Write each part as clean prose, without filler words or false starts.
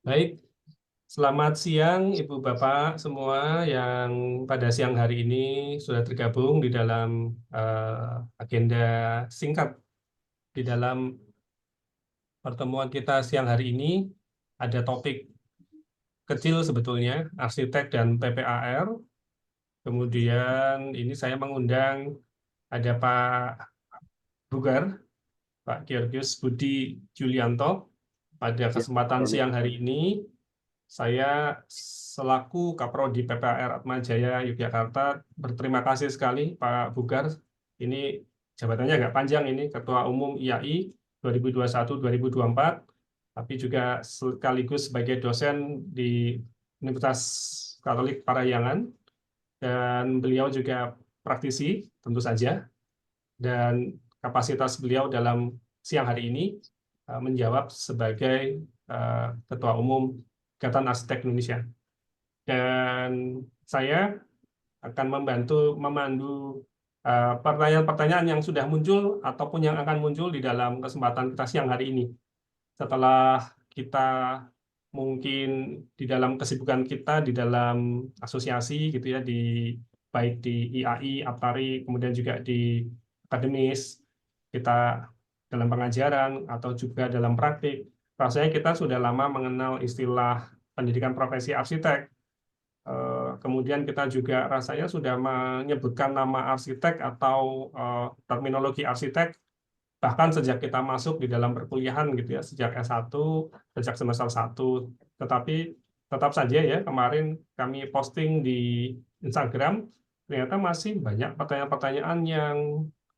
Baik, selamat siang Ibu Bapak semua yang pada siang hari ini sudah tergabung di dalam agenda singkat di dalam pertemuan kita siang hari ini. Ada topik kecil sebetulnya, arsitek dan PPAR. Kemudian ini saya mengundang ada Pak Bugar, Pak Georgius Budi Julianto. Pada Ya, kesempatan Roni. siang hari ini, saya selaku Kaprodi PPAR Atmajaya Yogyakarta berterima kasih sekali Pak Bugar. Ini jabatannya agak panjang ini, Ketua Umum IAI 2021-2024, tapi juga sekaligus sebagai dosen di Universitas Katolik Parahyangan, dan beliau juga praktisi tentu saja, dan kapasitas beliau dalam siang hari ini menjawab sebagai Ketua Umum Ikatan Arsitek Indonesia. Dan saya akan memandu pertanyaan-pertanyaan yang sudah muncul ataupun yang akan muncul di dalam kesempatan kita siang hari ini. Setelah kita mungkin di dalam kesibukan kita di dalam asosiasi gitu ya, baik di IAI, APTARI, kemudian juga di akademis, kita dalam pengajaran atau juga dalam praktik, rasanya kita sudah lama mengenal istilah pendidikan profesi arsitek. Kemudian kita juga rasanya sudah menyebutkan nama arsitek atau terminologi arsitek bahkan sejak kita masuk di dalam perkuliahan gitu ya, sejak S1, sejak semester 1. Tetapi tetap saja ya, kemarin kami posting di Instagram, ternyata masih banyak pertanyaan-pertanyaan yang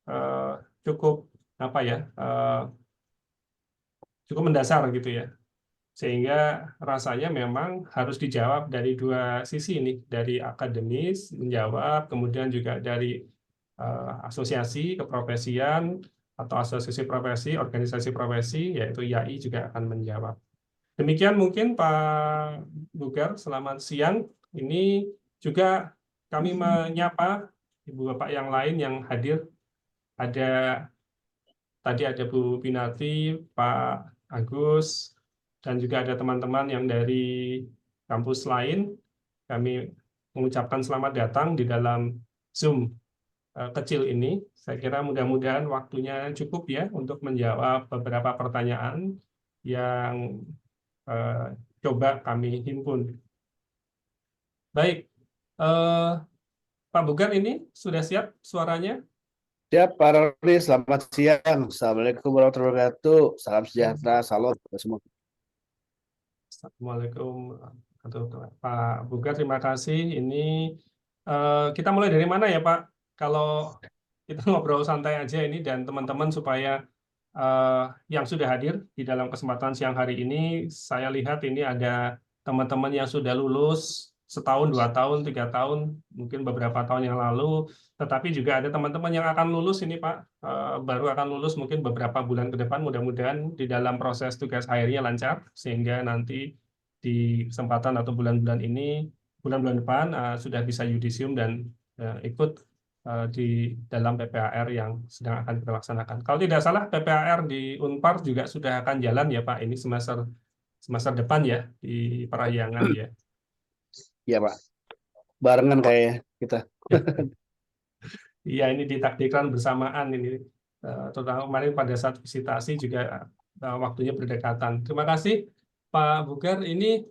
eh, cukup apa ya, cukup mendasar gitu ya. Sehingga rasanya memang harus dijawab dari dua sisi ini, dari akademis menjawab, kemudian juga dari asosiasi keprofesian atau asosiasi profesi, organisasi profesi, yaitu IAI juga akan menjawab. Demikian mungkin Pak Bugar, selamat siang. Ini juga kami menyapa Ibu Bapak yang lain yang hadir. Ada Tadi ada Bu Pinati, Pak Agus, dan juga ada teman-teman yang dari kampus lain. Kami mengucapkan selamat datang di dalam Zoom kecil ini. Saya kira mudah-mudahan waktunya cukup ya untuk menjawab beberapa pertanyaan yang eh, coba kami himpun. Baik, eh, Pak Bugar ini sudah siap suaranya? Siap, Pak Roni. Selamat siang. Assalamualaikum warahmatullahi wabarakatuh. Salam sejahtera, salam buat semua. Assalamualaikum. Pak Bugar, terima kasih. Ini kita mulai dari mana ya, Pak? Kalau kita ngobrol santai aja ini dan teman-teman supaya eh, yang sudah hadir di dalam kesempatan siang hari ini, saya lihat ini ada teman-teman yang sudah lulus setahun, 2 tahun, 3 tahun, mungkin beberapa tahun yang lalu, tetapi juga ada teman-teman yang akan lulus ini, Pak. Baru akan lulus mungkin beberapa bulan ke depan, mudah-mudahan di dalam proses tugas akhirnya lancar, sehingga nanti di kesempatan atau bulan-bulan ini, bulan-bulan depan sudah bisa yudisium dan ikut di dalam PPAR yang sedang akan kita laksanakan. Kalau tidak salah, PPAR di Unpar juga sudah akan jalan ya Pak, ini semester semester depan ya, di Parahyangan ya. Iya, Pak. Barengan kayak kita. Iya, ini ditakdirkan bersamaan ini. Terutama kemarin pada saat visitasi juga waktunya berdekatan. Terima kasih Pak Bugar. Ini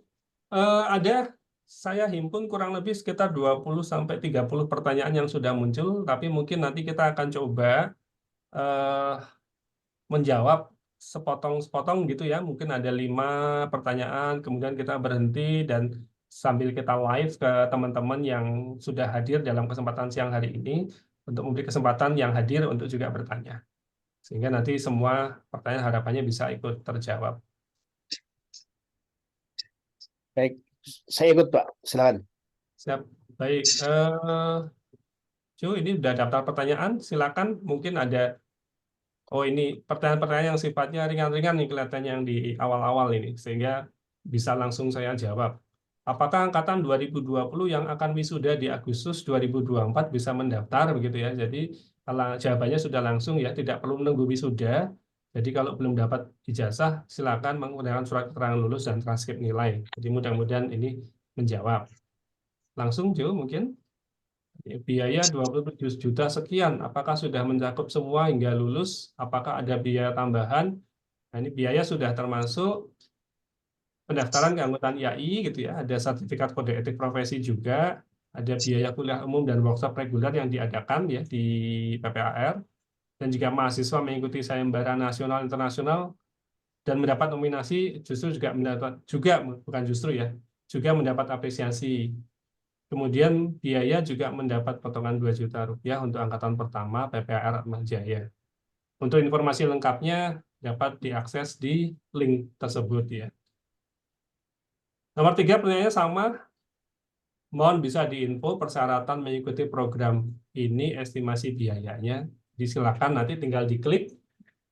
ada saya himpun kurang lebih sekitar 20 sampai 30 pertanyaan yang sudah muncul, tapi mungkin nanti kita akan coba eh, menjawab sepotong-sepotong gitu ya. Mungkin ada 5 pertanyaan, kemudian kita berhenti dan sambil kita live ke teman-teman yang sudah hadir dalam kesempatan siang hari ini untuk memberi kesempatan yang hadir untuk juga bertanya. Sehingga nanti semua pertanyaan harapannya bisa ikut terjawab. Baik, saya ikut, Pak. Silakan. Siap. Baik. Jo, ini udah daftar pertanyaan. Silakan. Mungkin ada. Oh, ini pertanyaan-pertanyaan yang sifatnya ringan-ringan nih kelihatannya yang di awal-awal ini, sehingga bisa langsung saya jawab. Apakah angkatan 2020 yang akan wisuda di Agustus 2024 bisa mendaftar begitu ya? Jadi kalau jawabannya sudah langsung ya, tidak perlu menunggu wisuda. Jadi kalau belum dapat ijazah, silakan menggunakan surat keterangan lulus dan transkrip nilai. Jadi mudah-mudahan ini menjawab. Langsung Jo mungkin. Biaya 27 juta sekian, apakah sudah mencakup semua hingga lulus? Apakah ada biaya tambahan? Nah, ini biaya sudah termasuk pendaftaran keanggotaan IAI gitu ya, ada sertifikat kode etik profesi juga, ada biaya kuliah umum dan workshop reguler yang diadakan ya di PPAR, dan jika mahasiswa mengikuti sayembara nasional internasional dan mendapat nominasi justru juga bukan justru ya, juga mendapat apresiasi. Kemudian biaya juga mendapat potongan 2 juta rupiah untuk angkatan pertama PPAR Atma Jaya. Untuk informasi lengkapnya dapat diakses di link tersebut ya. Nomor 3 pertanyaannya sama, mohon bisa diinfo persyaratan mengikuti program ini, estimasi biayanya. Disilakan nanti tinggal diklik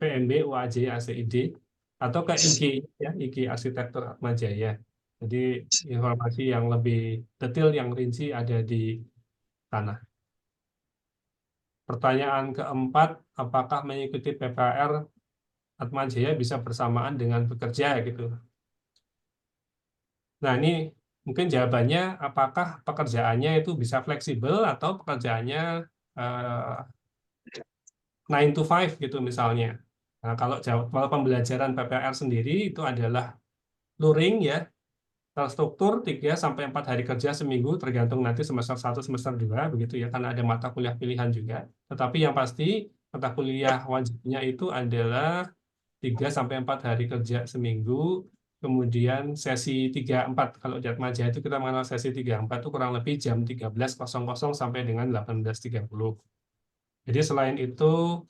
PMB UAJ ACID atau ke IG ya, IG Arsitektur Atma Jaya. Jadi informasi yang lebih detail, yang rinci ada di sana. Pertanyaan keempat, apakah mengikuti PPR Atma Jaya bisa bersamaan dengan bekerja gitu? Nah, ini mungkin jawabannya apakah pekerjaannya itu bisa fleksibel atau pekerjaannya eh, 9 to 5 gitu misalnya. Nah, kalau jadwal pembelajaran PPR sendiri itu adalah luring ya, terstruktur 3 sampai 4 hari kerja seminggu tergantung nanti semester 1 semester 2 begitu ya, karena ada mata kuliah pilihan juga. Tetapi yang pasti mata kuliah wajibnya itu adalah 3 sampai 4 hari kerja seminggu, kemudian sesi 3-4. Kalau di Atmaja itu kita mengenal sesi 3-4 itu kurang lebih jam 13.00 sampai dengan 18.30. Jadi selain itu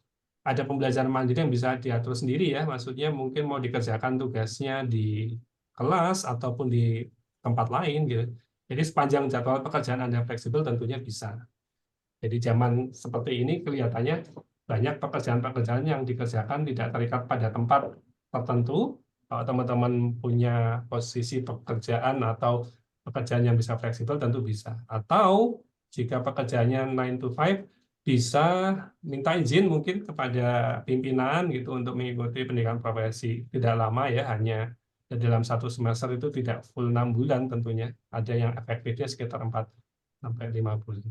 ada pembelajaran mandiri yang bisa diatur sendiri ya, maksudnya mungkin mau dikerjakan tugasnya di kelas ataupun di tempat lain gitu. Jadi sepanjang jadwal pekerjaan Anda fleksibel tentunya bisa. Jadi zaman seperti ini kelihatannya banyak pekerjaan-pekerjaan yang dikerjakan tidak terikat pada tempat tertentu. Kalau teman-teman punya posisi pekerjaan atau pekerjaan yang bisa fleksibel tentu bisa. Atau jika pekerjaannya 9 to 5 bisa minta izin mungkin kepada pimpinan gitu untuk mengikuti pendidikan profesi. Tidak lama ya, hanya dalam 1 semester itu tidak full 6 bulan tentunya. Ada yang efektifnya sekitar 4 sampai 5 bulan.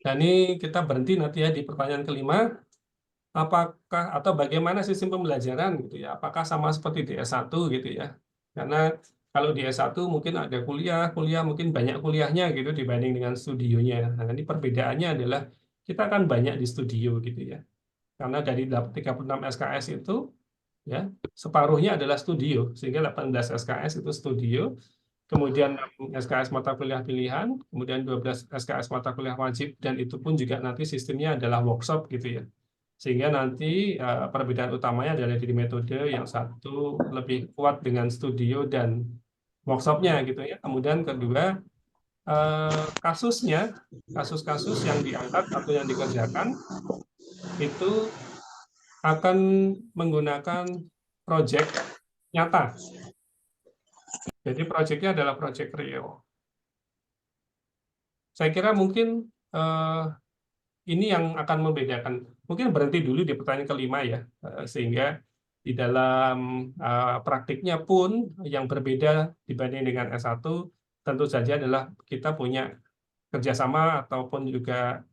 Dan ini kita berhenti nanti ya di pertanyaan kelima, apakah atau bagaimana sistem pembelajaran gitu ya? Apakah sama seperti di S1 gitu ya? Karena kalau di S1 mungkin ada kuliah, kuliah mungkin banyak kuliahnya gitu dibanding dengan studionya. Nah, ini perbedaannya adalah kita akan banyak di studio gitu ya. Karena dari 36 SKS itu ya, separuhnya adalah studio, sehingga 18 SKS itu studio, kemudian 6 SKS mata kuliah pilihan, kemudian 12 SKS mata kuliah wajib, dan itu pun juga nanti sistemnya adalah workshop gitu ya. Sehingga nanti perbedaan utamanya adalah di metode yang satu lebih kuat dengan studio dan workshopnya gitu ya. Kemudian kedua, kasusnya, kasus-kasus yang diangkat atau yang dikerjakan itu akan menggunakan proyek nyata. Jadi proyeknya adalah proyek real. Saya kira mungkin eh, ini yang akan membedakan. Mungkin berhenti dulu di pertanyaan kelima ya, sehingga di dalam praktiknya pun yang berbeda dibanding dengan S1 tentu saja adalah kita punya kerjasama ataupun juga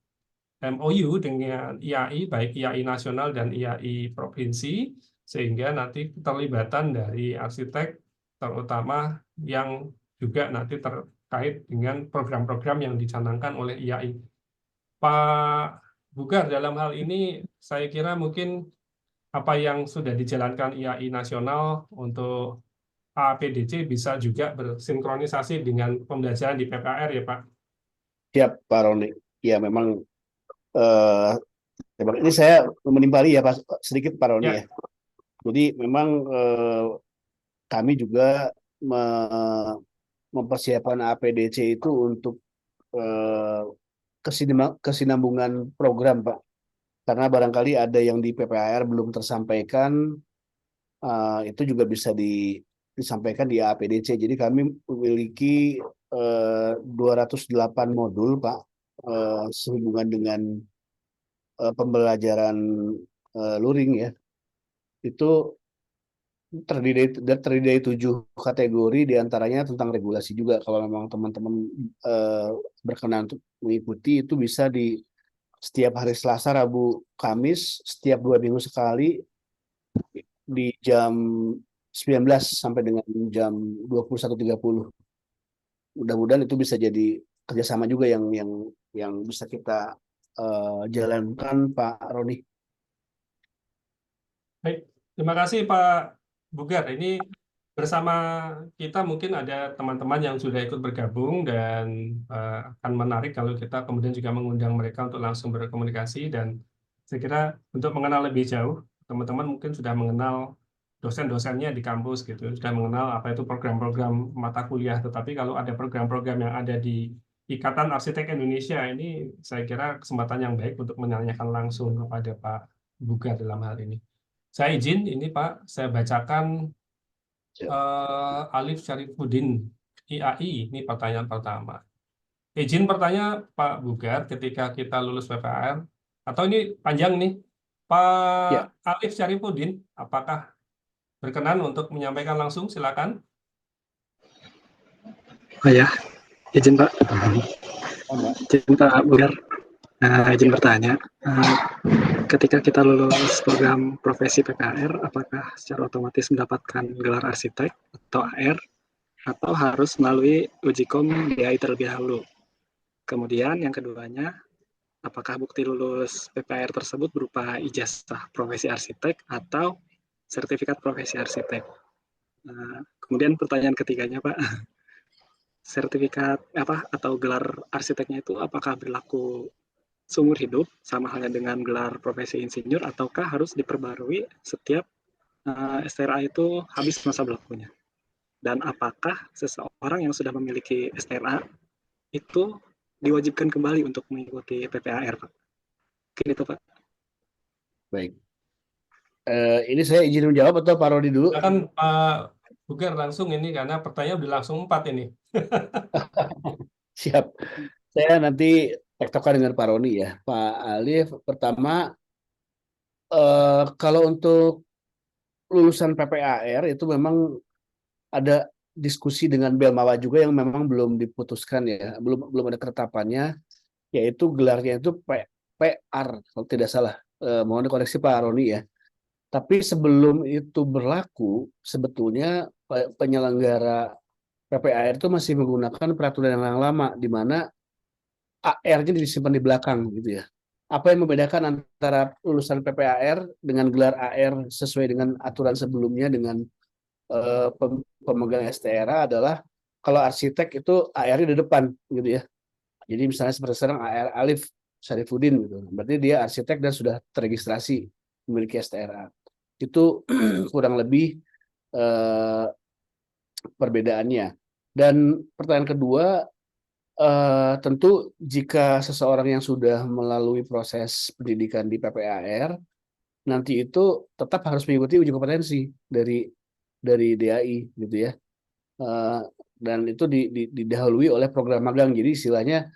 MOU dengan IAI, baik IAI nasional dan IAI provinsi, sehingga nanti keterlibatan dari arsitek terutama yang juga nanti terkait dengan program-program yang dicanangkan oleh IAI. Pak Bugar, dalam hal ini saya kira mungkin apa yang sudah dijalankan IAI nasional untuk APDC bisa juga bersinkronisasi dengan pembelajaran di PPR ya Pak. Siap, Pak Roni. Ya, eh, memang ini saya menimpali ya, Pak, sedikit Pak Roni ya. Ya, Jadi memang kami juga mempersiapkan APDC itu untuk eh, kesinambungan program, Pak. Karena barangkali ada yang di PPAR belum tersampaikan, itu juga bisa disampaikan di APDC. Jadi kami memiliki 208 modul, Pak, sehubungan dengan pembelajaran luring ya, itu terdiri dari 7 kategori, diantaranya tentang regulasi juga. Kalau memang teman-teman eh, berkenan untuk mengikuti, itu bisa di setiap hari Selasa, Rabu, Kamis, setiap 2 minggu sekali di jam 19 sampai dengan jam 21.30. Mudah-mudahan itu bisa jadi kerjasama juga yang bisa kita jalankan, Pak Roni. Baik, terima kasih Pak Bugar. Ini bersama kita mungkin ada teman-teman yang sudah ikut bergabung dan akan menarik kalau kita kemudian juga mengundang mereka untuk langsung berkomunikasi dan saya kira untuk mengenal lebih jauh, teman-teman mungkin sudah mengenal dosen-dosennya di kampus gitu, sudah mengenal apa itu program-program mata kuliah, tetapi kalau ada program-program yang ada di Ikatan Arsitek Indonesia ini saya kira kesempatan yang baik untuk menanyakan langsung kepada Pak Bugar dalam hal ini. Saya izin ini Pak, saya bacakan Alif Syarifuddin IAI, ini pertanyaan pertama. Izin bertanya Pak Bugar, ketika kita lulus PPAR, atau ini panjang nih, Ya, Pak Alif Syarifuddin, apakah berkenan untuk menyampaikan langsung? Silakan. Oh ya, izin Pak. Mbak. Izin Pak Bugar. Izin bertanya, ketika kita lulus program profesi PPAR, apakah secara otomatis mendapatkan gelar arsitek atau AR, atau harus melalui uji kom DAI terlebih dahulu? Kemudian yang keduanya, apakah bukti lulus PPAR tersebut berupa ijazah profesi arsitek atau sertifikat profesi arsitek? Kemudian pertanyaan ketiganya Pak, sertifikat apa atau gelar arsiteknya itu apakah berlaku seumur hidup sama halnya dengan gelar profesi insinyur ataukah harus diperbarui setiap STRA itu habis masa berlakunya? Dan apakah seseorang yang sudah memiliki STRA itu diwajibkan kembali untuk mengikuti PPAR, Pak? Mungkin itu, Pak. Baik. Ini saya izin menjawab atau Pak Roni dulu? Silakan Pak Bugar langsung ini, karena pertanyaan udah langsung 4 ini. Siap. Saya nanti tektokan dengan Pak Roni ya. Pak Alif, pertama, kalau untuk lulusan PPAR itu memang ada diskusi dengan Belmawa juga yang memang belum diputuskan ya, belum belum ada ketetapannya, yaitu gelarnya itu PR kalau tidak salah. Mohon dikoreksi Pak Roni ya. Tapi sebelum itu berlaku, sebetulnya penyelenggara PPAR itu masih menggunakan peraturan yang lama, di mana AR-nya disimpan di belakang gitu ya. Apa yang membedakan antara lulusan PPAR dengan gelar AR sesuai dengan aturan sebelumnya dengan pemegang STRA adalah kalau arsitek itu AR-nya di depan gitu ya. Jadi misalnya seperti sekarang AR Alif Syarifuddin gitu. Berarti dia arsitek dan sudah terregistrasi memiliki STRA. Itu kurang lebih eh, perbedaannya. Dan pertanyaan kedua, tentu jika seseorang yang sudah melalui proses pendidikan di PPAR, nanti itu tetap harus mengikuti uji kompetensi dari DAI gitu ya. Eh, dan itu didahului oleh program magang. Jadi istilahnya,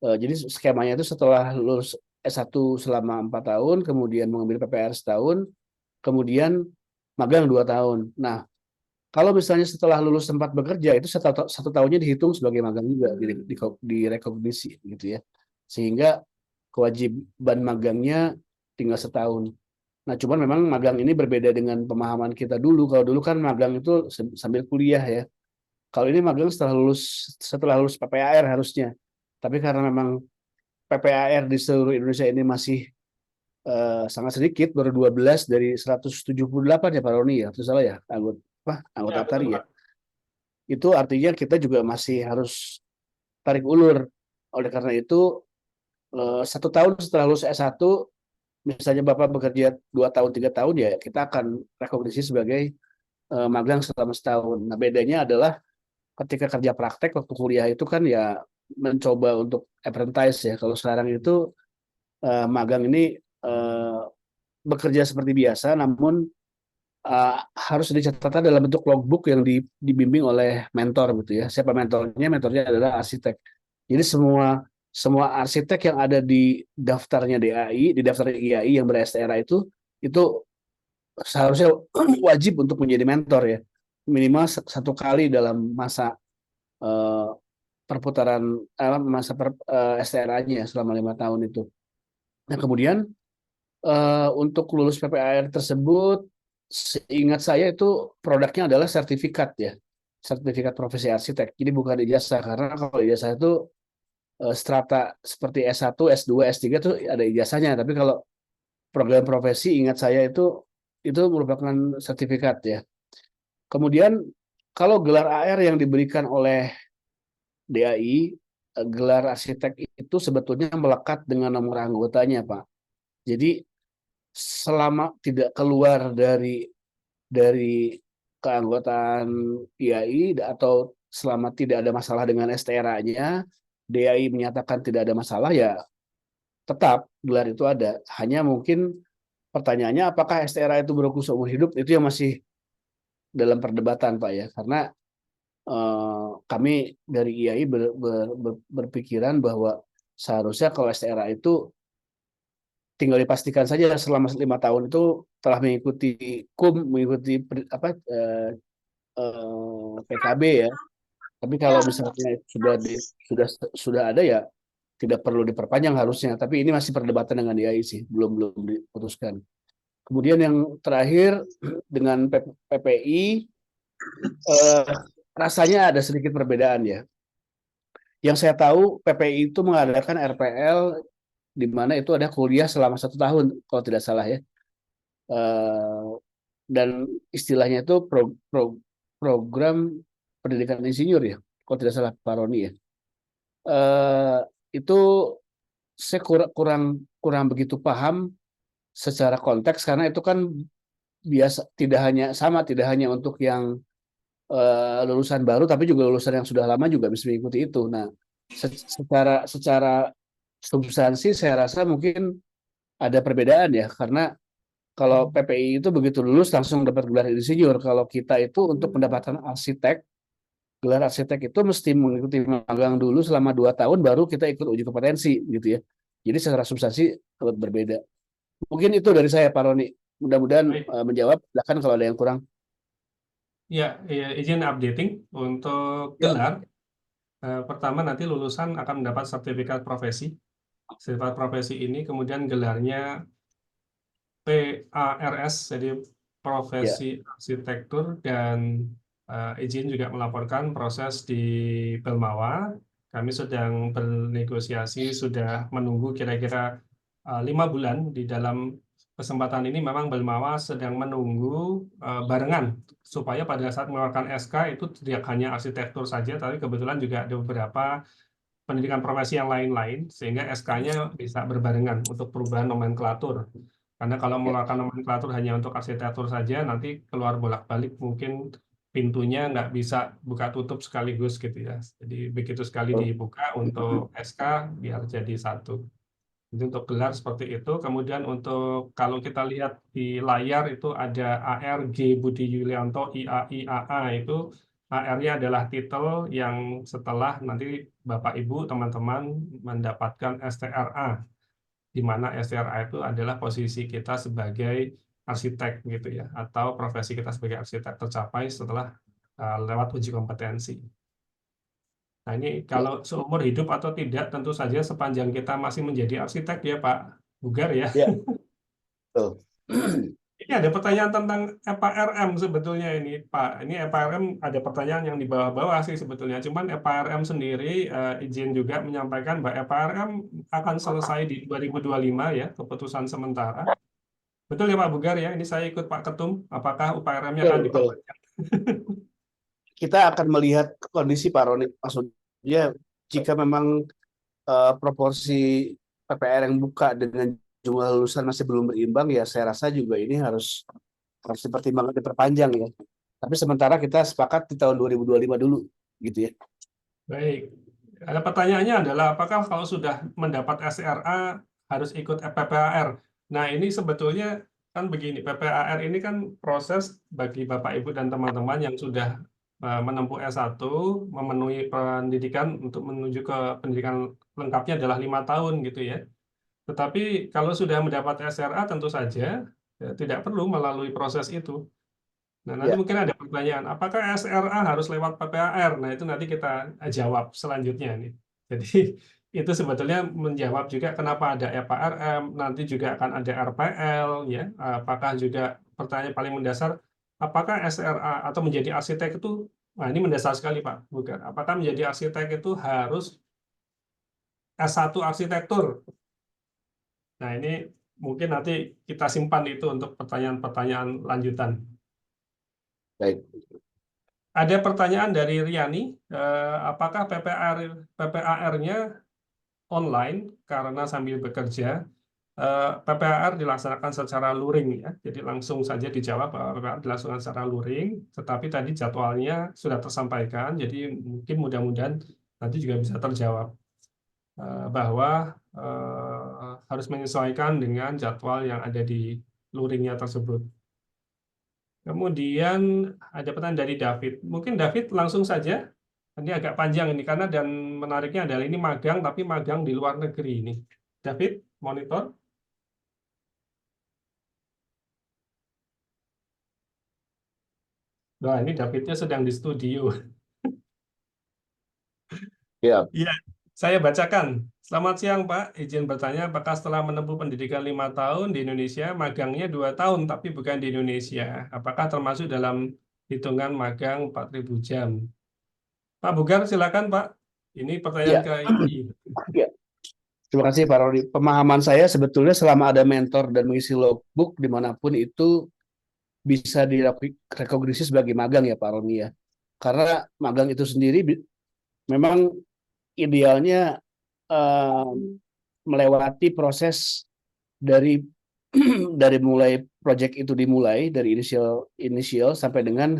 jadi skemanya itu setelah lulus S1 selama 4 tahun, kemudian mengambil PPR setahun, kemudian magang 2 tahun. Nah, kalau misalnya setelah lulus tempat bekerja, itu satu tahunnya dihitung sebagai magang juga, direkognisi gitu ya. Sehingga kewajiban magangnya tinggal setahun. Nah, cuman memang magang ini berbeda dengan pemahaman kita dulu. Kalau dulu kan magang itu sambil kuliah ya. Kalau ini magang setelah lulus PPAR harusnya. Tapi karena memang PPAR di seluruh Indonesia ini masih sangat sedikit, baru 12 dari 178 ya Pak Roni ya, itu salah ya, anggota Ya, betul APTARI ya. Pak. Itu artinya kita juga masih harus tarik ulur. Oleh karena itu, 1 tahun setelah lulus S1, misalnya Bapak bekerja 2 tahun, 3 tahun, ya kita akan rekognisi sebagai magang selama setahun. Nah, bedanya adalah ketika kerja praktek waktu kuliah itu kan ya mencoba untuk apprentice ya. Kalau sekarang itu magang ini bekerja seperti biasa, namun harus dicatat dalam bentuk logbook yang dibimbing oleh mentor gitu ya. Siapa mentornya? Mentornya adalah arsitek. Jadi semua semua arsitek yang ada di daftarnya DAI, di daftar IAI yang ber-STRA itu seharusnya wajib untuk menjadi mentor ya, minimal satu kali dalam masa eh, perputaran masa STRA-nya selama 5 tahun itu. Nah kemudian untuk lulus PPAR tersebut, seingat saya itu produknya adalah sertifikat ya, sertifikat profesi arsitek. Jadi bukan ijazah, karena kalau ijazah itu strata seperti S1, S2, S3 itu ada ijazahnya. Tapi kalau program profesi, ingat saya itu merupakan sertifikat ya. Kemudian kalau gelar AR yang diberikan oleh DAI, gelar arsitek itu sebetulnya melekat dengan nomor anggotanya, Pak. Jadi selama tidak keluar dari keanggotaan IAI atau selama tidak ada masalah dengan STRA-nya, DAI menyatakan tidak ada masalah, ya tetap gelar itu ada. Hanya mungkin pertanyaannya apakah STRA itu berlaku seumur hidup, itu yang masih dalam perdebatan, Pak ya. Karena kami dari IAI berpikiran bahwa seharusnya kalau STRA itu tinggal dipastikan saja selama 5 tahun itu telah mengikuti mengikuti PKB ya. Tapi kalau misalnya sudah ada, ya tidak perlu diperpanjang harusnya. Tapi ini masih perdebatan dengan IAI sih, belum diputuskan. Kemudian yang terakhir dengan PPI, rasanya ada sedikit perbedaan ya. Yang saya tahu PPI itu mengadakan RPL di mana itu ada kuliah selama 1 tahun kalau tidak salah ya. Dan istilahnya itu program pendidikan insinyur ya, kalau tidak salah Pak Roni ya. Itu saya kurang begitu paham secara konteks, karena itu kan biasa tidak hanya untuk yang lulusan baru, tapi juga lulusan yang sudah lama juga bisa mengikuti itu. Nah, secara substansi saya rasa mungkin ada perbedaan ya, karena kalau PPI itu begitu lulus langsung dapat gelar insinyur. Kalau kita itu untuk mendapatkan gelar arsitek itu mesti mengikuti magang dulu selama 2 tahun, baru kita ikut uji kompetensi gitu ya. Jadi secara substansi berbeda. Mungkin itu dari saya, Pak Roni. Mudah-mudahan menjawab. Silakan kalau ada yang kurang. Ya, izin updating untuk Ya. gelar. Pertama nanti lulusan akan mendapat sertifikat profesi. Sertifikat profesi ini kemudian gelarnya PARS, jadi profesi arsitektur, dan izin juga melaporkan proses di Belmawa. Kami sedang bernegosiasi, sudah menunggu kira-kira 5 bulan. Di dalam kesempatan ini memang Belmawa sedang menunggu barengan supaya pada saat mengeluarkan SK itu tidak hanya arsitektur saja, tapi kebetulan juga ada beberapa pendidikan profesi yang lain-lain, sehingga SK-nya bisa berbarengan untuk perubahan nomenklatur. Karena kalau mengeluarkan nomenklatur hanya untuk arsitektur saja, nanti keluar bolak-balik, mungkin pintunya nggak bisa buka tutup sekaligus gitu ya. Jadi begitu sekali dibuka untuk SK, biar jadi satu. Jadi untuk gelar seperti itu. Kemudian untuk kalau kita lihat di layar itu ada ARG Budi Yulianto IAIAA, itu AR-nya adalah titel yang setelah nanti Bapak Ibu teman-teman mendapatkan STRA, di mana STRA itu adalah posisi kita sebagai arsitek gitu ya, atau profesi kita sebagai arsitek tercapai setelah lewat uji kompetensi. Nah, ini kalau seumur hidup atau tidak, tentu saja sepanjang kita masih menjadi arsitek ya Pak Bugar ya. Ya. Betul. Ini ada pertanyaan tentang EPARM sebetulnya ini Pak. Ini EPARM ada pertanyaan yang di bawah-bawah sih sebetulnya. Cuman EPARM sendiri izin juga menyampaikan bahwa EPARM akan selesai di 2025 ya, keputusan sementara. Betul ya Pak Bugar ya? Ini saya ikut Pak Ketum. Apakah UPRM-nya akan diperpanjang? Kita akan melihat kondisi Pak Roni. Maksudnya jika memang proporsi PPR yang buka dengan jumlah lulusan masih belum berimbang, ya saya rasa juga ini harus dipertimbangkan diperpanjang ya. Tapi sementara kita sepakat di tahun 2025 dulu gitu ya. Baik. Ada pertanyaannya adalah apakah kalau sudah mendapat SRA harus ikut PPAR? Nah, ini sebetulnya kan begini, PPAR ini kan proses bagi Bapak Ibu dan teman-teman yang sudah menempuh S1, memenuhi pendidikan untuk menuju ke pendidikan lengkapnya adalah 5 tahun gitu ya. Tetapi kalau sudah mendapat SRA tentu saja tidak perlu melalui proses itu. Nah, nanti Ya, mungkin ada pertanyaan, apakah SRA harus lewat PPAR? Nah, itu nanti kita jawab selanjutnya nih. Jadi itu sebetulnya menjawab juga kenapa ada EPRM, nanti juga akan ada RPL, ya. Apakah juga pertanyaan paling mendasar, apakah SRA atau menjadi arsitek itu, nah ini mendasar sekali Pak, bukan? Apakah menjadi arsitek itu harus S1 arsitektur? Nah, ini mungkin nanti kita simpan itu untuk pertanyaan-pertanyaan lanjutan. baik. Ada pertanyaan dari Riani, apakah PPAR-nya online karena sambil bekerja? PPAR dilaksanakan secara luring ya, jadi langsung saja dijawab bahwa PPAR dilaksanakan secara luring, tetapi tadi jadwalnya sudah tersampaikan, jadi mungkin mudah-mudahan nanti juga bisa terjawab bahwa harus menyesuaikan dengan jadwal yang ada di luringnya tersebut. Kemudian ada pertanyaan dari David. Mungkin David langsung saja. Ini agak panjang ini karena dan menariknya adalah ini magang tapi magang di luar negeri ini. David, monitor. Wah, ini Davidnya sedang di studio. Ya, Iya, saya bacakan. Selamat siang, Pak. Izin bertanya, apakah setelah menempuh pendidikan 5 tahun di Indonesia, magangnya 2 tahun, tapi bukan di Indonesia? Apakah termasuk dalam hitungan magang 4.000 jam? Pak Bugar, silakan, Pak. Ini pertanyaan ya, ke IPI. ya. Terima kasih Pak Rodi. Pemahaman saya sebetulnya selama ada mentor dan mengisi logbook dimanapun itu bisa direkognisi sebagai magang ya Pak Roni ya. Karena magang itu sendiri memang idealnya eh, melewati proses dari dari mulai project itu dimulai dari inisial sampai dengan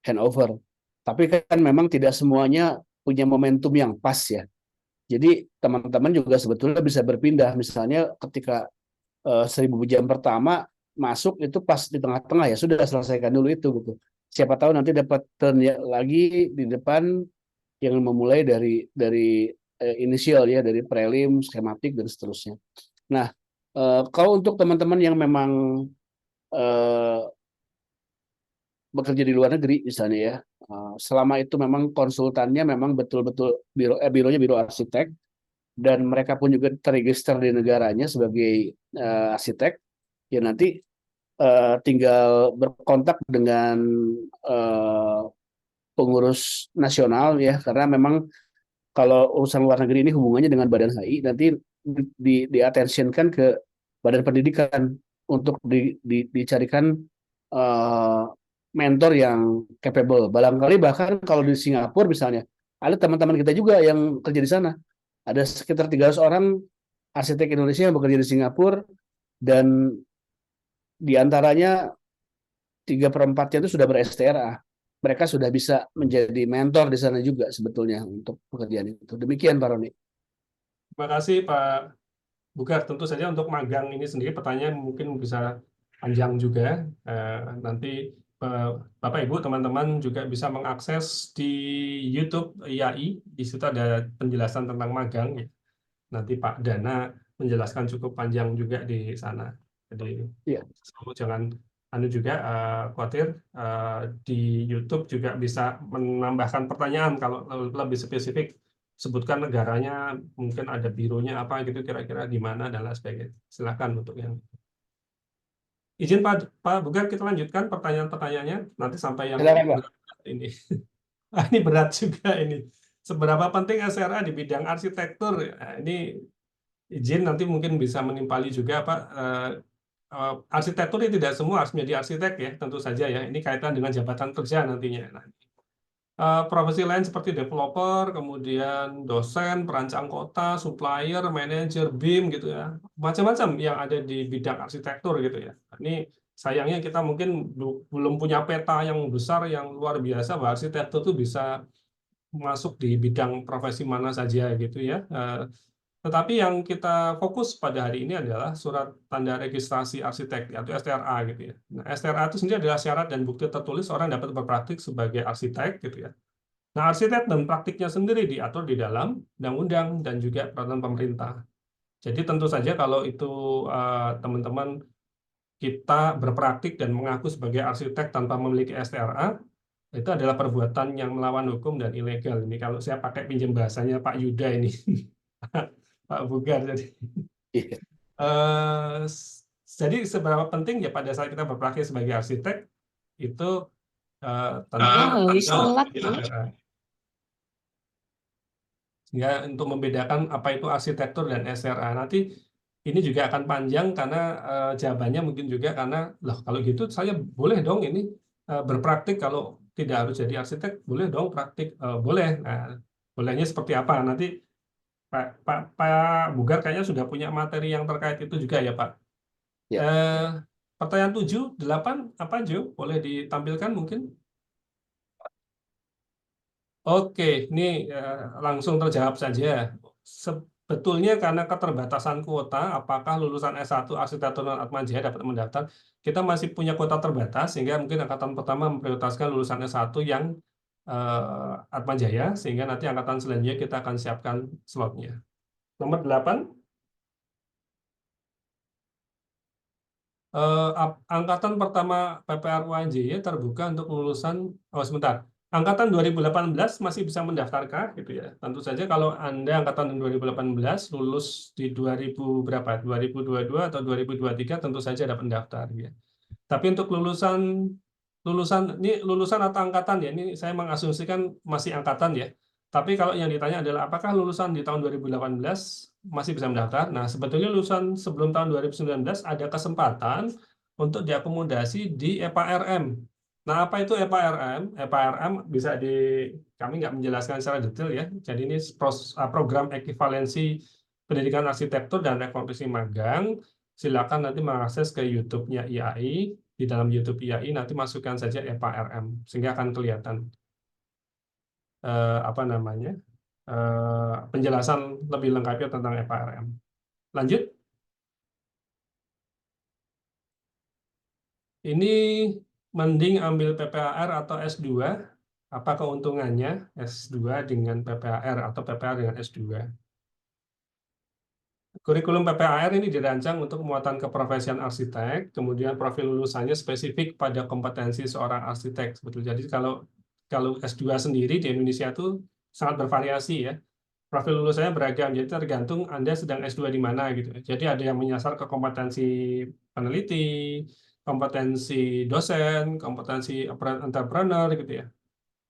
handover. Tapi kan memang tidak semuanya punya momentum yang pas ya. Jadi teman-teman juga sebetulnya bisa berpindah. Misalnya ketika 1.000 jam pertama masuk itu pas di tengah-tengah ya sudah selesaikan dulu itu gitu. Siapa tahu nanti dapat turn lagi di depan yang memulai dari inisial ya dari prelim, skematik dan seterusnya. Nah, kalau untuk teman-teman yang memang eh, bekerja di luar negeri misalnya ya, selama itu memang konsultannya memang betul-betul bironya biro arsitek dan mereka pun juga terregister di negaranya sebagai arsitek, ya nanti tinggal berkontak dengan eh, pengurus nasional ya karena memang kalau urusan luar negeri ini hubungannya dengan Badan HI nanti di-attentionkan ke Badan Pendidikan untuk dicarikan uh, mentor yang capable. Barangkali bahkan kalau di Singapura misalnya ada teman-teman kita juga yang kerja di sana. Ada sekitar 300 orang arsitek Indonesia yang bekerja di Singapura dan diantaranya 3/4-nya itu sudah ber-STRA. Mereka sudah bisa menjadi mentor di sana juga sebetulnya untuk pekerjaan itu. Demikian Pak Roni. Terima kasih Pak Bugar. Tentu saja untuk magang ini sendiri pertanyaan mungkin bisa panjang juga. Nanti Bapak Ibu teman-teman juga bisa mengakses di YouTube IAI. Di situ ada penjelasan tentang magang. Nanti Pak Dana menjelaskan cukup panjang juga di sana. Jadi Ya, jangan anu juga khawatir di YouTube juga bisa menambahkan pertanyaan kalau lebih spesifik sebutkan negaranya mungkin ada bironya apa gitu kira-kira di mana dan lain sebagainya. Silakan untuk yang izin Pak Bugar kita lanjutkan pertanyaan-pertanyaannya nanti sampai yang silakan Pak. berat ini. Ini berat juga ini. Seberapa penting SRA di bidang arsitektur? Nah, ini izin nanti mungkin bisa menimpali juga Pak. Arsitektur ini tidak semua harus menjadi arsitek ya, tentu saja ya. Ini kaitan dengan jabatan kerja nantinya. Nah, profesi lain seperti developer, kemudian dosen, perancang kota, supplier, manajer, BIM gitu ya, macam-macam yang ada di bidang arsitektur gitu ya. Ini sayangnya kita mungkin belum punya peta yang besar, yang luar biasa bahwa arsitektur itu bisa masuk di bidang profesi mana saja gitu ya. Tetapi yang kita fokus pada hari ini adalah surat tanda registrasi arsitek atau STRA gitu ya. Nah, STRA itu sendiri adalah syarat dan bukti tertulis orang dapat berpraktik sebagai arsitek gitu ya. Nah, arsitek dan praktiknya sendiri diatur di dalam undang-undang dan juga peraturan pemerintah. Jadi tentu saja kalau itu teman-teman kita berpraktik dan mengaku sebagai arsitek tanpa memiliki STRA, itu adalah perbuatan yang melawan hukum dan ilegal. Ini kalau saya pakai pinjam bahasanya Pak Yuda ini, Pak Bugar. Iya. Eh, jadi seberapa penting ya pada saat kita berpraktik sebagai arsitek itu tentang STRA. Sehingga untuk membedakan apa itu arsitektur dan SRA nanti ini juga akan panjang karena jawabannya mungkin juga karena loh kalau gitu saya boleh dong ini berpraktik kalau tidak harus jadi arsitek boleh dong praktik. Boleh. Nah, bolehnya seperti apa nanti Pak Bugar kayaknya sudah punya materi yang terkait itu juga ya Pak. Ya. Pertanyaan 7, 8 apa Jo? Boleh ditampilkan mungkin? Oke, ini langsung terjawab saja. Sebetulnya karena keterbatasan kuota, apakah lulusan S1 Arsitektur dan Atmajaya dapat mendaftar? Kita masih punya kuota terbatas, sehingga mungkin angkatan pertama memprioritaskan lulusan S1 yang Atmajaya, sehingga nanti angkatan selanjutnya kita akan siapkan slotnya. Nomor 8. Angkatan pertama PPR UNJ terbuka untuk lulusan, sebentar, angkatan 2018 masih bisa mendaftarkah gitu ya. Tentu saja kalau Anda angkatan 2018 lulus di 2000 berapa? 2022 atau 2023 tentu saja dapat mendaftar ya. Tapi untuk lulusan ini lulusan atau angkatan ya, ini saya mengasumsikan masih angkatan ya. Tapi kalau yang ditanya adalah apakah lulusan di tahun 2018 masih bisa mendaftar? Nah, sebetulnya lulusan sebelum tahun 2019 ada kesempatan untuk diakomodasi di EPA-RM. Nah, apa itu EPA-RM? EPA-RM bisa kami nggak menjelaskan secara detail ya. Jadi ini program ekivalensi pendidikan arsitektur dan rekonstruksi magang. Silakan nanti mengakses ke YouTube-nya IAI. Di dalam YouTube IAI nanti masukkan saja EPA-RM sehingga akan kelihatan apa namanya penjelasan lebih lengkapnya tentang EPA-RM. Lanjut. Ini mending ambil PPAR atau S2. Apa keuntungannya S2 dengan PPAR atau PPAR dengan S2? Kurikulum PPAR ini dirancang untuk muatan keprofesian arsitek, kemudian profil lulusannya spesifik pada kompetensi seorang arsitek. Sebetulnya. Jadi kalau S2 sendiri di Indonesia itu sangat bervariasi ya. Profil lulusannya beragam, jadi tergantung Anda sedang S2 di mana gitu. Jadi ada yang menyasar ke kompetensi peneliti, kompetensi dosen, kompetensi entrepreneur gitu ya.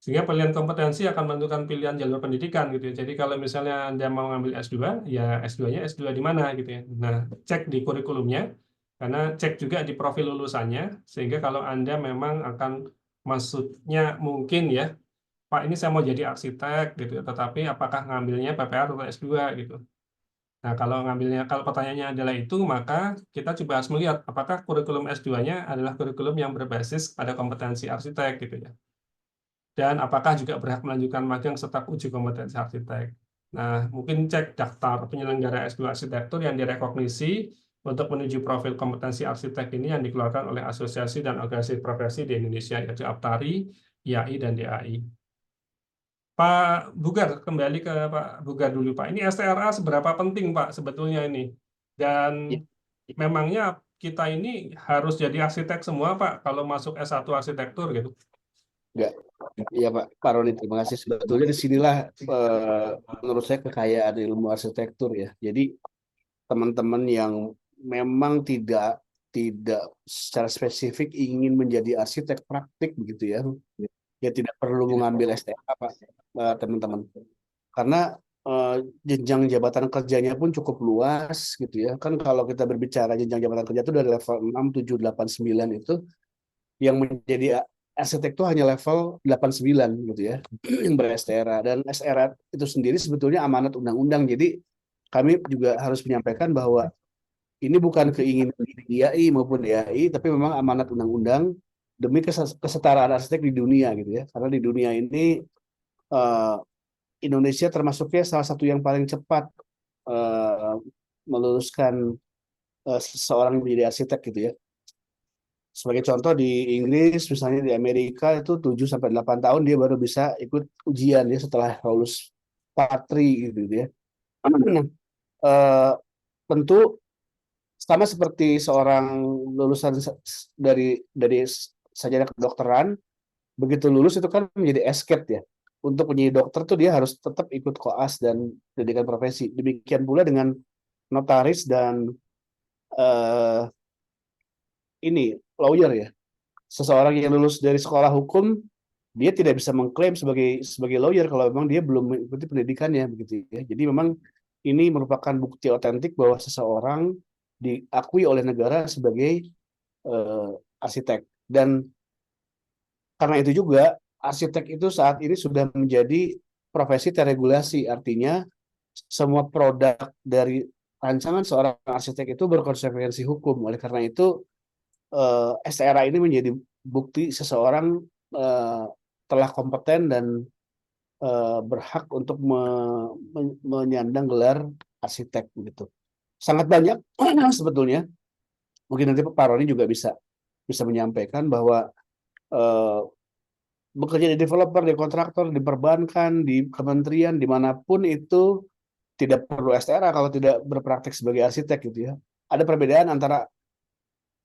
Sehingga pilihan kompetensi akan menentukan pilihan jalur pendidikan gitu ya. Jadi kalau misalnya Anda mau ngambil S2, ya S2-nya S2 di mana gitu ya. Nah, cek di kurikulumnya, karena cek juga di profil lulusannya, sehingga kalau Anda memang akan maksudnya mungkin ya, Pak ini saya mau jadi arsitek gitu ya, tetapi apakah ngambilnya PPR atau S2 gitu. Nah, kalau pertanyaannya adalah itu, maka kita coba harus melihat apakah kurikulum S2-nya adalah kurikulum yang berbasis pada kompetensi arsitek gitu ya. Dan apakah juga berhak melanjutkan magang serta uji kompetensi arsitek. Nah, mungkin cek daftar penyelenggara S2 arsitektur yang direkognisi untuk menuju profil kompetensi arsitek ini yang dikeluarkan oleh asosiasi dan organisasi profesi di Indonesia, yaitu APTARI, IAI, dan DAI. Pak Bugar, kembali ke Pak Bugar dulu, Pak. Ini STRA seberapa penting, Pak, sebetulnya ini? Dan memangnya kita ini harus jadi arsitek semua, Pak, kalau masuk S1 arsitektur gitu? Enggak. Ya Pak Roni, terima kasih. Sebetulnya disinilah menurut saya kekayaan ilmu arsitektur ya. Jadi teman-teman yang memang tidak secara spesifik ingin menjadi arsitek praktik begitu ya, ya tidak perlu mengambil STRA Pak, teman-teman. Karena jenjang jabatan kerjanya pun cukup luas gitu ya. Kan kalau kita berbicara jenjang jabatan kerja itu dari level 6, 7, 8, 9 itu yang menjadi arsitek itu hanya level 89 gitu ya, yang ber-STRA. Dan STRA itu sendiri sebetulnya amanat undang-undang. Jadi kami juga harus menyampaikan bahwa ini bukan keinginan IAI maupun DAI, tapi memang amanat undang-undang demi kesetaraan arsitek di dunia gitu ya. Karena di dunia ini Indonesia termasuknya salah satu yang paling cepat eh, meluluskan seseorang menjadi arsitek gitu ya. Sebagai contoh di Inggris, misalnya di Amerika itu 7 sampai 8 tahun dia baru bisa ikut ujian ya setelah lulus part 3 gitu ya. Nah, eh, tentu sama seperti seorang lulusan dari sarjana kedokteran, begitu lulus itu kan menjadi escape ya. Untuk menjadi dokter tuh dia harus tetap ikut koas dan pendidikan profesi. Demikian pula dengan notaris dan eh, ini lawyer ya. Seseorang yang lulus dari sekolah hukum dia tidak bisa mengklaim sebagai lawyer kalau memang dia belum mengikuti pendidikannya begitu ya. Jadi memang ini merupakan bukti otentik bahwa seseorang diakui oleh negara sebagai arsitek. Dan karena itu juga arsitek itu saat ini sudah menjadi profesi teregulasi, artinya semua produk dari rancangan seorang arsitek itu berkonsekuensi hukum. Oleh karena itu STRA ini menjadi bukti seseorang eh, telah kompeten dan berhak untuk menyandang gelar arsitek begitu. Sangat banyak sebetulnya. Mungkin nanti Pak Roni juga bisa bisa menyampaikan bahwa eh, bekerja di developer, di kontraktor, di perbankan, di kementerian, dimanapun itu tidak perlu STRA kalau tidak berpraktek sebagai arsitek gitu ya. Ada perbedaan antara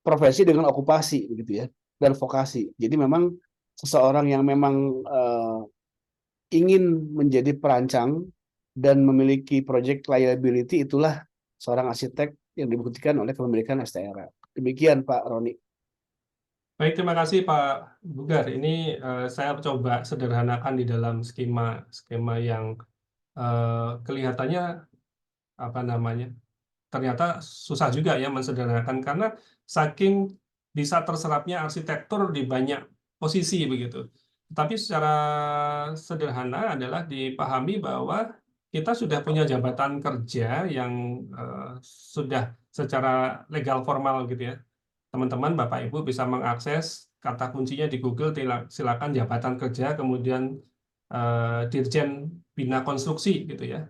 profesi dengan okupasi begitu ya dan vokasi. Jadi memang seseorang yang memang ingin menjadi perancang dan memiliki project liability itulah seorang arsitek yang dibuktikan oleh kepemilikan STRA. Demikian Pak Roni. Baik, terima kasih Pak Bugar. Ini saya coba sederhanakan di dalam skema yang kelihatannya apa namanya, ternyata susah juga ya mensederhanakan karena saking bisa terserapnya arsitektur di banyak posisi begitu. Tapi secara sederhana adalah dipahami bahwa kita sudah punya jabatan kerja yang sudah secara legal formal gitu ya. Teman-teman, Bapak Ibu bisa mengakses kata kuncinya di Google, silakan jabatan kerja, kemudian Dirjen Bina Konstruksi gitu ya.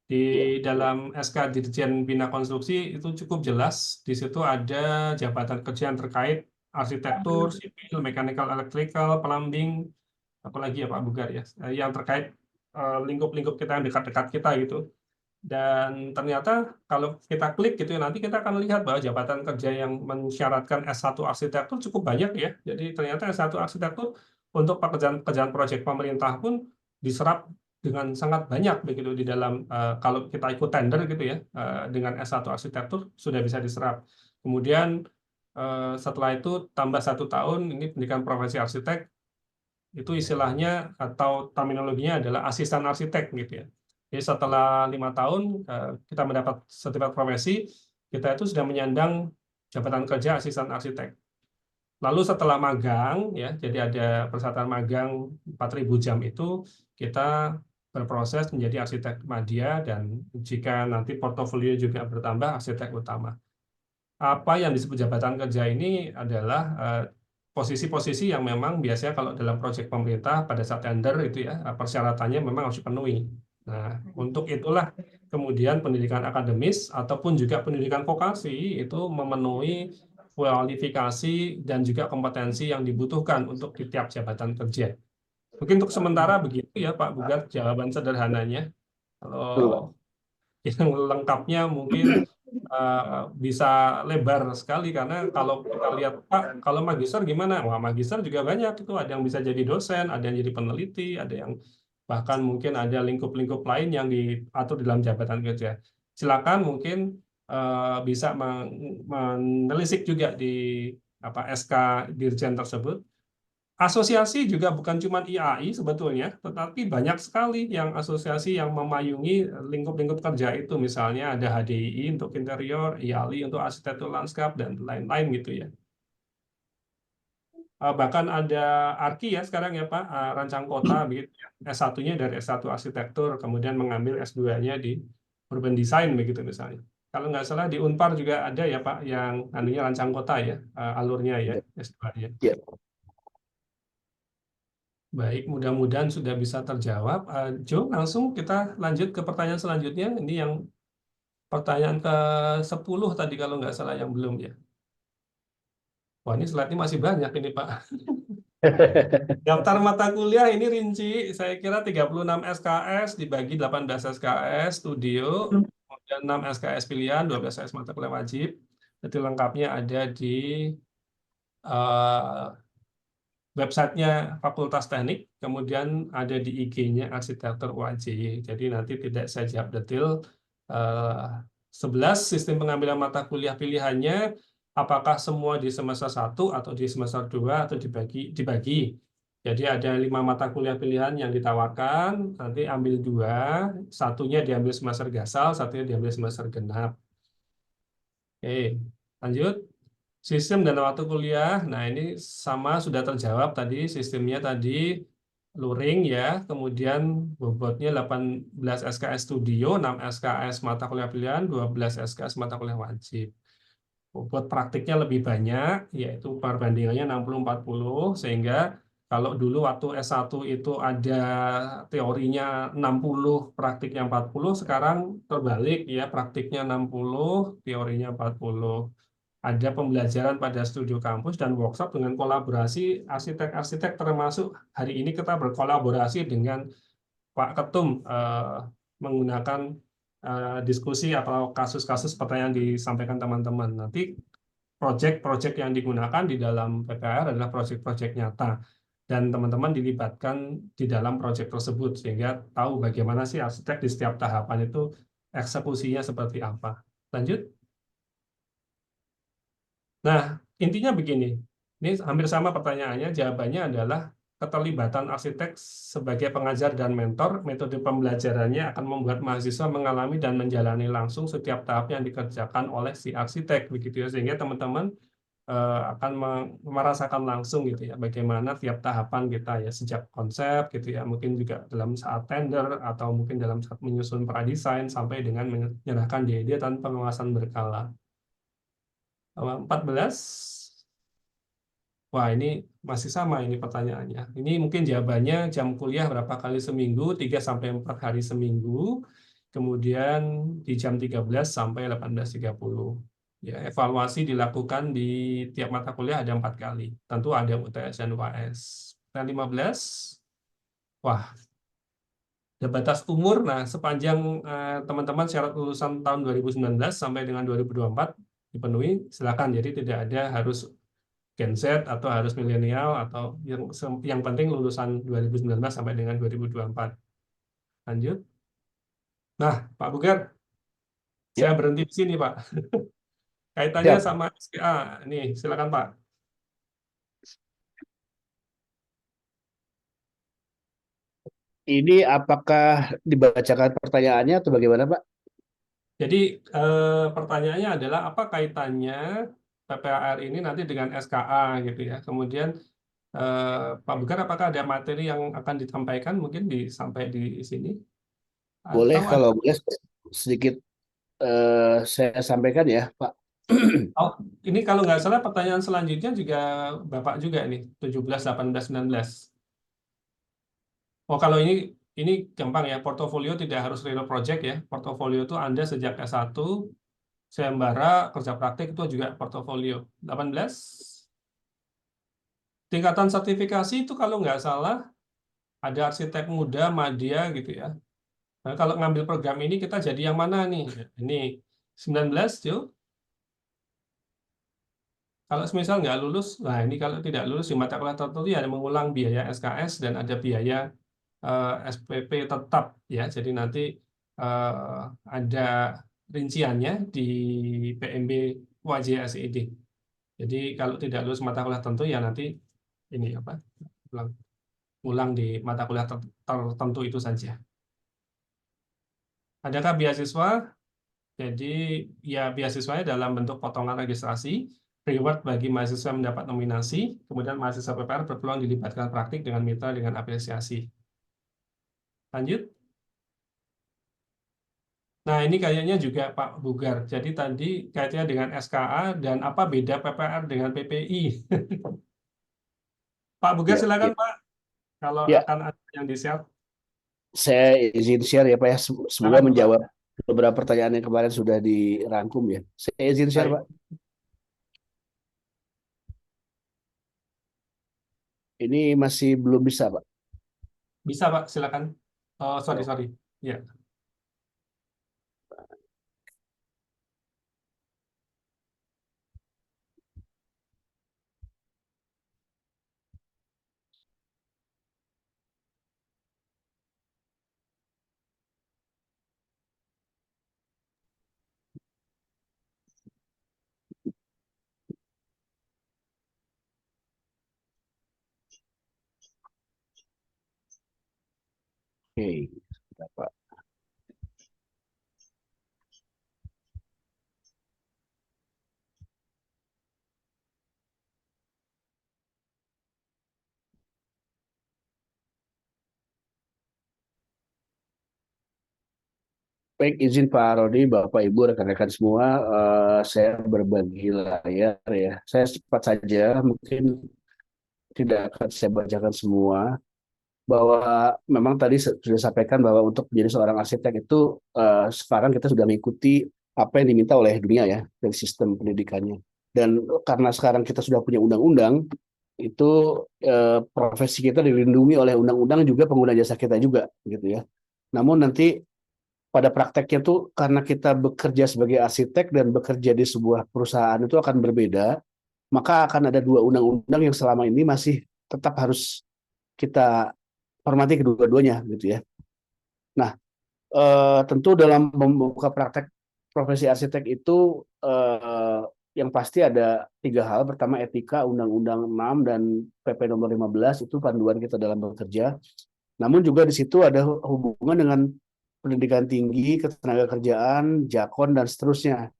Di dalam SK Dirjen Bina Konstruksi itu cukup jelas, di situ ada jabatan kerja yang terkait arsitektur, sipil, mechanical, electrical, plumbing, apalagi ya Pak Bugar ya, yang terkait lingkup-lingkup kita yang dekat-dekat kita gitu. Dan ternyata kalau kita klik gitu ya, nanti kita akan lihat bahwa jabatan kerja yang mensyaratkan S1 arsitektur cukup banyak ya. Jadi ternyata S1 arsitektur untuk pekerjaan-pekerjaan proyek pemerintah pun diserap dengan sangat banyak begitu di dalam kalau kita ikut tender gitu ya, dengan S1 arsitektur sudah bisa diserap. Kemudian setelah itu tambah 1 tahun ini pendidikan profesi arsitek, itu istilahnya atau terminologinya adalah asisten arsitek gitu ya. Jadi setelah 5 tahun kita mendapat sertifikat profesi, kita itu sudah menyandang jabatan kerja asisten arsitek. Lalu setelah magang ya, jadi ada persyaratan magang 4.000 jam itu kita berproses menjadi arsitek madya dan jika nanti portofolio juga bertambah arsitek utama. Apa yang disebut jabatan kerja ini adalah posisi-posisi yang memang biasanya kalau dalam proyek pemerintah pada saat tender itu ya persyaratannya memang harus dipenuhi. Nah, untuk itulah kemudian pendidikan akademis ataupun juga pendidikan vokasi itu memenuhi kualifikasi dan juga kompetensi yang dibutuhkan untuk di tiap jabatan kerja. Mungkin untuk sementara begitu ya Pak Bugar jawaban sederhananya. Kalau yang lengkapnya mungkin bisa lebar sekali karena kalau kita lihat Pak, kalau magister gimana? Wah, magister juga banyak itu ada yang bisa jadi dosen, ada yang jadi peneliti, ada yang bahkan mungkin ada lingkup-lingkup lain yang diatur dalam jabatan kerja. Silakan mungkin bisa menelisik juga di apa SK Dirjen tersebut. Asosiasi juga bukan cuma IAI sebetulnya, tetapi banyak sekali yang asosiasi yang memayungi lingkup-lingkup kerja itu. Misalnya ada HDII untuk interior, IALI untuk arsitektur lanskap, dan lain-lain gitu ya. Bahkan ada ARKI ya sekarang ya Pak, rancang kota, begitu. S1-nya dari S1 arsitektur, kemudian mengambil S2-nya di urban design begitu misalnya. Kalau nggak salah di Unpar juga ada ya Pak, yang anunya rancang kota ya, alurnya ya, S2-nya. Ya. Baik, mudah-mudahan sudah bisa terjawab. Jo, langsung kita lanjut ke pertanyaan selanjutnya. Ini yang Pertanyaan ke-10 tadi kalau nggak salah yang belum ya. Wah, ini slide-nya masih banyak ini, Pak. Daftar mata kuliah ini rinci, saya kira 36 SKS dibagi 18 SKS studio, kemudian 6 SKS pilihan, 12 SKS mata kuliah wajib. Itu lengkapnya ada di eh, websitenya Fakultas Teknik, kemudian ada di IG-nya Arsitektur UAJ. Jadi nanti tidak saya jawab detail. Eh, 11 sistem pengambilan mata kuliah pilihannya, apakah semua di semester 1 atau di semester 2 atau dibagi. Jadi ada 5 mata kuliah pilihan yang ditawarkan, nanti ambil 2, satunya diambil semester gasal, satunya diambil semester genap. Oke, lanjut. Sistem dan waktu kuliah, nah ini sama sudah terjawab tadi, sistemnya tadi luring ya, kemudian bobotnya 18 SKS studio, 6 SKS mata kuliah pilihan, 12 SKS mata kuliah wajib. Bobot praktiknya lebih banyak, yaitu perbandingannya 60-40, sehingga kalau dulu waktu S1 itu ada teorinya 60, praktiknya 40, sekarang terbalik ya, praktiknya 60, teorinya 40. Ada pembelajaran pada studio kampus dan workshop dengan kolaborasi arsitek-arsitek, termasuk hari ini kita berkolaborasi dengan Pak Ketum menggunakan diskusi atau kasus-kasus pertanyaan disampaikan teman-teman. Nanti proyek-proyek yang digunakan di dalam PPR adalah proyek-proyek nyata dan teman-teman dilibatkan di dalam proyek tersebut sehingga tahu bagaimana sih arsitek di setiap tahapan itu eksekusinya seperti apa. Lanjut. Nah, intinya begini, ini hampir sama pertanyaannya, jawabannya adalah keterlibatan arsitek sebagai pengajar dan mentor, metode pembelajarannya akan membuat mahasiswa mengalami dan menjalani langsung setiap tahap yang dikerjakan oleh si arsitek, begitu ya, sehingga teman-teman akan merasakan langsung gitu ya, bagaimana tiap tahapan kita ya, sejak konsep gitu ya, mungkin juga dalam saat tender atau mungkin dalam saat menyusun pradesain sampai dengan menyerahkan di ide dan pengawasan berkala. 14. Wah, ini masih sama ini pertanyaannya. Ini mungkin jawabannya jam kuliah berapa kali seminggu, 3-4 hari seminggu. Kemudian di jam 13 sampai 18.30. Ya, evaluasi dilakukan di tiap mata kuliah ada 4 kali. Tentu ada UTS dan UAS. Dan 15. Wah, ada batas umur. Nah, sepanjang teman-teman syarat lulusan tahun 2019 sampai dengan 2024 dipenuhi, silakan. Jadi tidak ada harus Gen Z atau harus milenial atau yang penting lulusan 2019 sampai dengan 2024. Lanjut. Nah, Pak Bugar, saya Ya, berhenti di sini, Pak. Kaitannya siap. sama SPA. Nih, silakan, Pak. Ini apakah dibacakan pertanyaannya atau bagaimana, Pak? Jadi pertanyaannya adalah apa kaitannya PPAR ini nanti dengan SKA gitu ya. Kemudian Pak Bugar, apakah ada materi yang akan disampaikan mungkin sampai di sini Boleh, atau ada. kalau boleh sedikit saya sampaikan ya, Pak. Oh, ini kalau nggak salah pertanyaan selanjutnya juga Bapak juga ini 17, 18, 19. Oh, kalau ini gampang ya, portofolio tidak harus real project ya. Portofolio itu Anda sejak S1, sayembara, kerja praktik itu juga portofolio. 18. Tingkatan sertifikasi itu kalau nggak salah ada arsitek muda, madya gitu ya. Nah, kalau ngambil program ini kita jadi yang mana nih? Ini 19, Jo. Kalau semisal nggak lulus, nah ini kalau tidak lulus di mata kuliah tertentu ya ada mengulang biaya SKS dan ada biaya SPP tetap ya. Jadi nanti eh, ada rinciannya di PMB wajib SED. Jadi kalau tidak lulus mata kuliah tertentu ya nanti ini apa? Ulang di mata kuliah tertentu itu saja. Adakah beasiswa? Jadi ya beasiswanya dalam bentuk potongan registrasi, reward bagi mahasiswa yang mendapat nominasi, kemudian mahasiswa PPR berpeluang dilibatkan praktik dengan mitra dengan apresiasi. Lanjut. Nah, ini kayaknya juga Pak Bugar. Jadi tadi kaitannya dengan SKA dan apa beda PPR dengan PPI. Pak Bugar Ya, silakan ya, Pak, kalau ya. akan ada yang di-share. Saya izin share ya, Pak ya. Semoga Silakan Bapak. menjawab beberapa pertanyaan yang kemarin sudah dirangkum ya. Saya izin share, Baik, Pak. Ini masih belum bisa, Pak. bisa Pak, silakan. Oh, sorry, Oh, sorry. Ya, oke. Sudah, Pak. Baik, izin Pak Rodi, Bapak Ibu, rekan-rekan semua, saya berbagi layar ya. Saya cepat saja, mungkin tidak akan saya bacakan semua, bahwa memang tadi sudah sampaikan bahwa untuk menjadi seorang arsitek itu sekarang kita sudah mengikuti apa yang diminta oleh dunia ya dari sistem pendidikannya. Dan karena sekarang kita sudah punya undang-undang, itu profesi kita dilindungi oleh undang-undang juga pengguna jasa kita juga gitu ya. Namun nanti pada prakteknya tuh karena kita bekerja sebagai arsitek dan bekerja di sebuah perusahaan itu akan berbeda, maka akan ada dua undang-undang yang selama ini masih tetap harus kita hormati kedua-duanya gitu ya. Nah, tentu dalam membuka praktek profesi arsitek itu yang pasti ada tiga hal. Pertama etika, Undang-Undang 6 dan PP nomor 15 itu panduan kita dalam bekerja. Namun juga di situ ada hubungan dengan pendidikan tinggi, ketenagakerjaan, jakon dan seterusnya.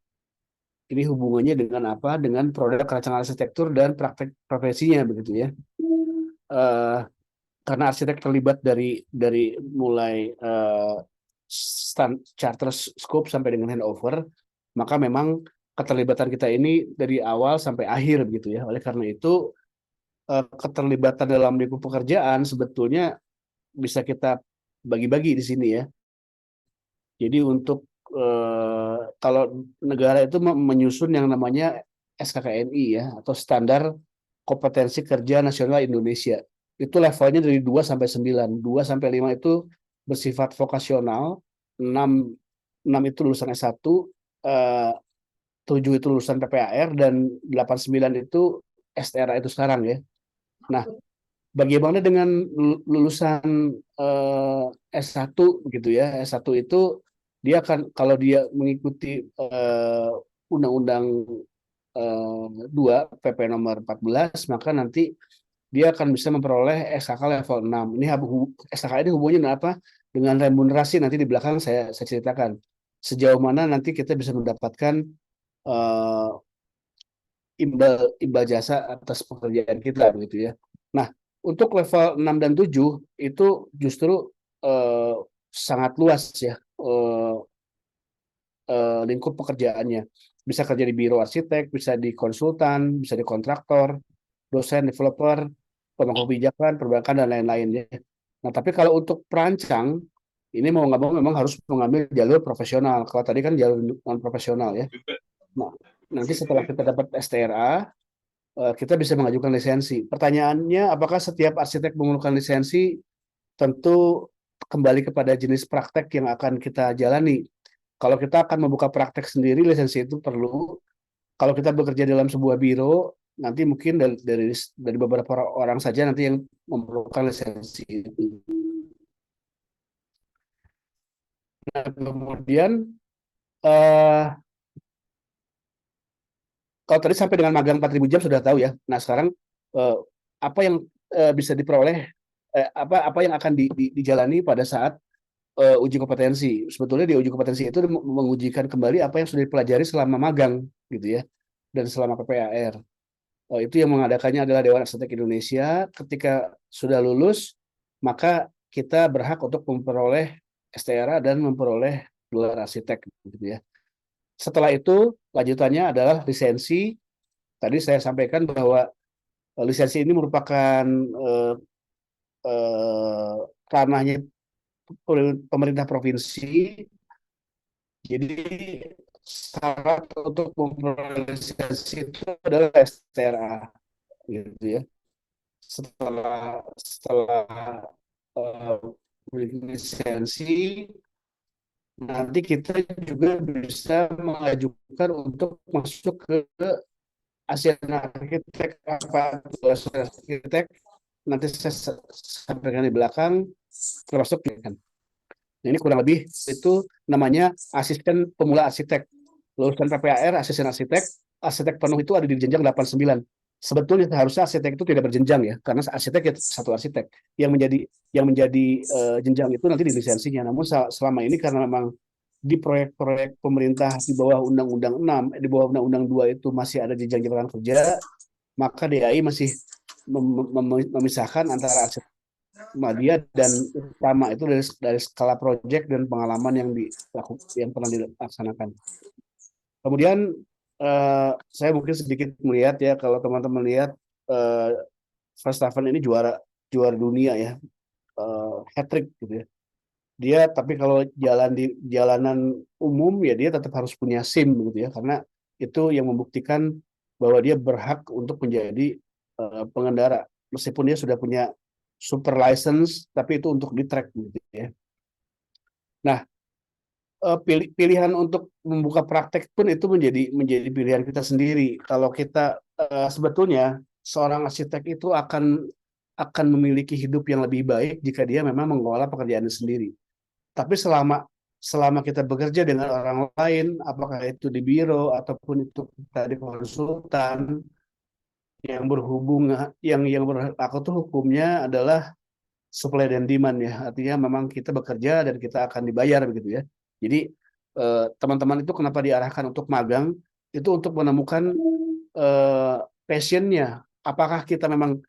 Ini hubungannya dengan apa? Dengan produk rancangan arsitektur dan praktek profesinya begitu ya. Eh, karena arsitek terlibat dari mulai charter scope sampai dengan handover, maka memang keterlibatan kita ini dari awal sampai akhir begitu ya. Oleh karena itu keterlibatan dalam lingkup pekerjaan sebetulnya bisa kita bagi-bagi di sini ya. Jadi untuk kalau negara itu menyusun yang namanya SKKNI ya atau Standar Kompetensi Kerja Nasional Indonesia. Itu levelnya dari 2 sampai 9. 2 sampai 5 itu bersifat vokasional, 6 6 itu lulusan S1, 7 itu lulusan PPAR dan 8 9 itu STRA itu sekarang ya. Nah, bagaimana dengan lulusan S1 gitu ya. S1 itu dia akan kalau dia mengikuti Undang-Undang 2 PP nomor 14 maka nanti dia akan bisa memperoleh SKK level 6. Ini SKK ini hubungannya dengan apa? Dengan remunerasi nanti di belakang saya ceritakan. Sejauh mana nanti kita bisa mendapatkan uh, imbal jasa atas pekerjaan kita begitu ya. Nah, untuk level 6 dan 7 itu justru uh, sangat luas ya lingkup pekerjaannya. Bisa kerja di biro arsitek, bisa di konsultan, bisa di kontraktor, dosen, developer, pemangku kebijakan, perbankan, dan lain-lainnya. Nah, tapi kalau untuk perancang, ini mau nggak mau memang harus mengambil jalur profesional. Kalau tadi kan jalur non profesional ya. Nah, nanti setelah kita dapat STRA, kita bisa mengajukan lisensi. Pertanyaannya, apakah setiap arsitek memerlukan lisensi? Tentu kembali kepada jenis praktek yang akan kita jalani. Kalau kita akan membuka praktek sendiri, lisensi itu perlu. Kalau kita bekerja dalam sebuah biro, nanti mungkin dari beberapa orang saja nanti yang memerlukan lisensi itu. Nah, kemudian eh, kalau tadi sampai dengan magang 4.000 jam sudah tahu ya. Nah sekarang eh, apa yang bisa diperoleh, apa yang akan dijalani pada saat uji kompetensi. Sebetulnya di uji kompetensi itu mengujikan kembali apa yang sudah dipelajari selama magang gitu ya dan selama PPAR. Itu yang mengadakannya adalah Dewan Arsitek Indonesia. Ketika sudah lulus, maka kita berhak untuk memperoleh STRA dan memperoleh gelar arsitek gitu ya. Setelah itu lanjutannya adalah lisensi. Tadi saya sampaikan bahwa lisensi ini merupakan eh, eh, ranahnya pemerintah provinsi Jadi syarat untuk memperoleh lisensi itu adalah STRA, gitu ya. Setelah eh, memiliki lisensi, nanti kita juga bisa mengajukan untuk masuk ke ASEAN Arsitek, apa ASEAN Arsitek, nanti saya sampaikan di belakang, termasuk kan. Nah, ini kurang lebih itu namanya asisten pemula arsitek. Lulusan PPAR, asisten arsitek, arsitek penuh itu ada di jenjang 89. Sebetulnya seharusnya arsitek itu tidak berjenjang ya, karena arsitek ya satu arsitek. Yang menjadi jenjang itu nanti di lisensinya. Namun selama ini karena memang di proyek-proyek pemerintah di bawah Undang-Undang 6, di bawah Undang-Undang 2 itu masih ada jenjang jabatan kerja, maka DAI masih memisahkan antara arsitek media dan utama itu dari skala proyek dan pengalaman yang pernah dilaksanakan. Kemudian saya mungkin sedikit melihat ya, kalau teman-teman lihat eh, Verstappen ini juara juara dunia ya, hat trick gitu ya. Dia tapi kalau jalan di jalanan umum ya dia tetap harus punya SIM gitu ya, karena itu yang membuktikan bahwa dia berhak untuk menjadi pengendara meskipun dia sudah punya super license, tapi itu untuk di track gitu ya. Nah, pilihan untuk membuka praktek pun itu menjadi pilihan kita sendiri. Kalau kita sebetulnya seorang arsitek itu akan memiliki hidup yang lebih baik jika dia memang mengelola pekerjaannya sendiri. Tapi selama kita bekerja dengan orang lain, apakah itu di biro ataupun itu kita di konsultan, yang berhubung yang berlaku tuh hukumnya adalah supply dan demand ya. Artinya memang kita bekerja dan kita akan dibayar begitu ya. Jadi teman-teman itu kenapa diarahkan untuk magang itu untuk menemukan eh, passionnya. Apakah kita memang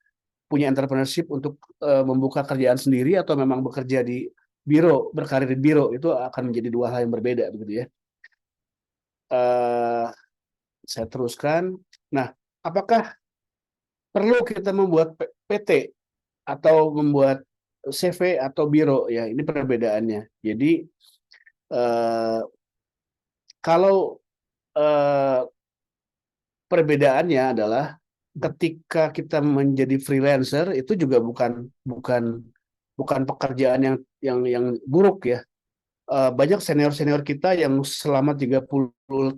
punya entrepreneurship untuk membuka kerjaan sendiri atau memang bekerja di biro, berkarir di biro, itu akan menjadi dua hal yang berbeda begitu ya. Eh, saya teruskan. Nah, apakah perlu kita membuat PT atau membuat CV atau biro ya? Ini perbedaannya. Jadi eh, kalau eh, perbedaannya adalah ketika kita menjadi freelancer itu juga bukan bukan bukan pekerjaan yang buruk ya. Banyak senior-senior kita yang selama 30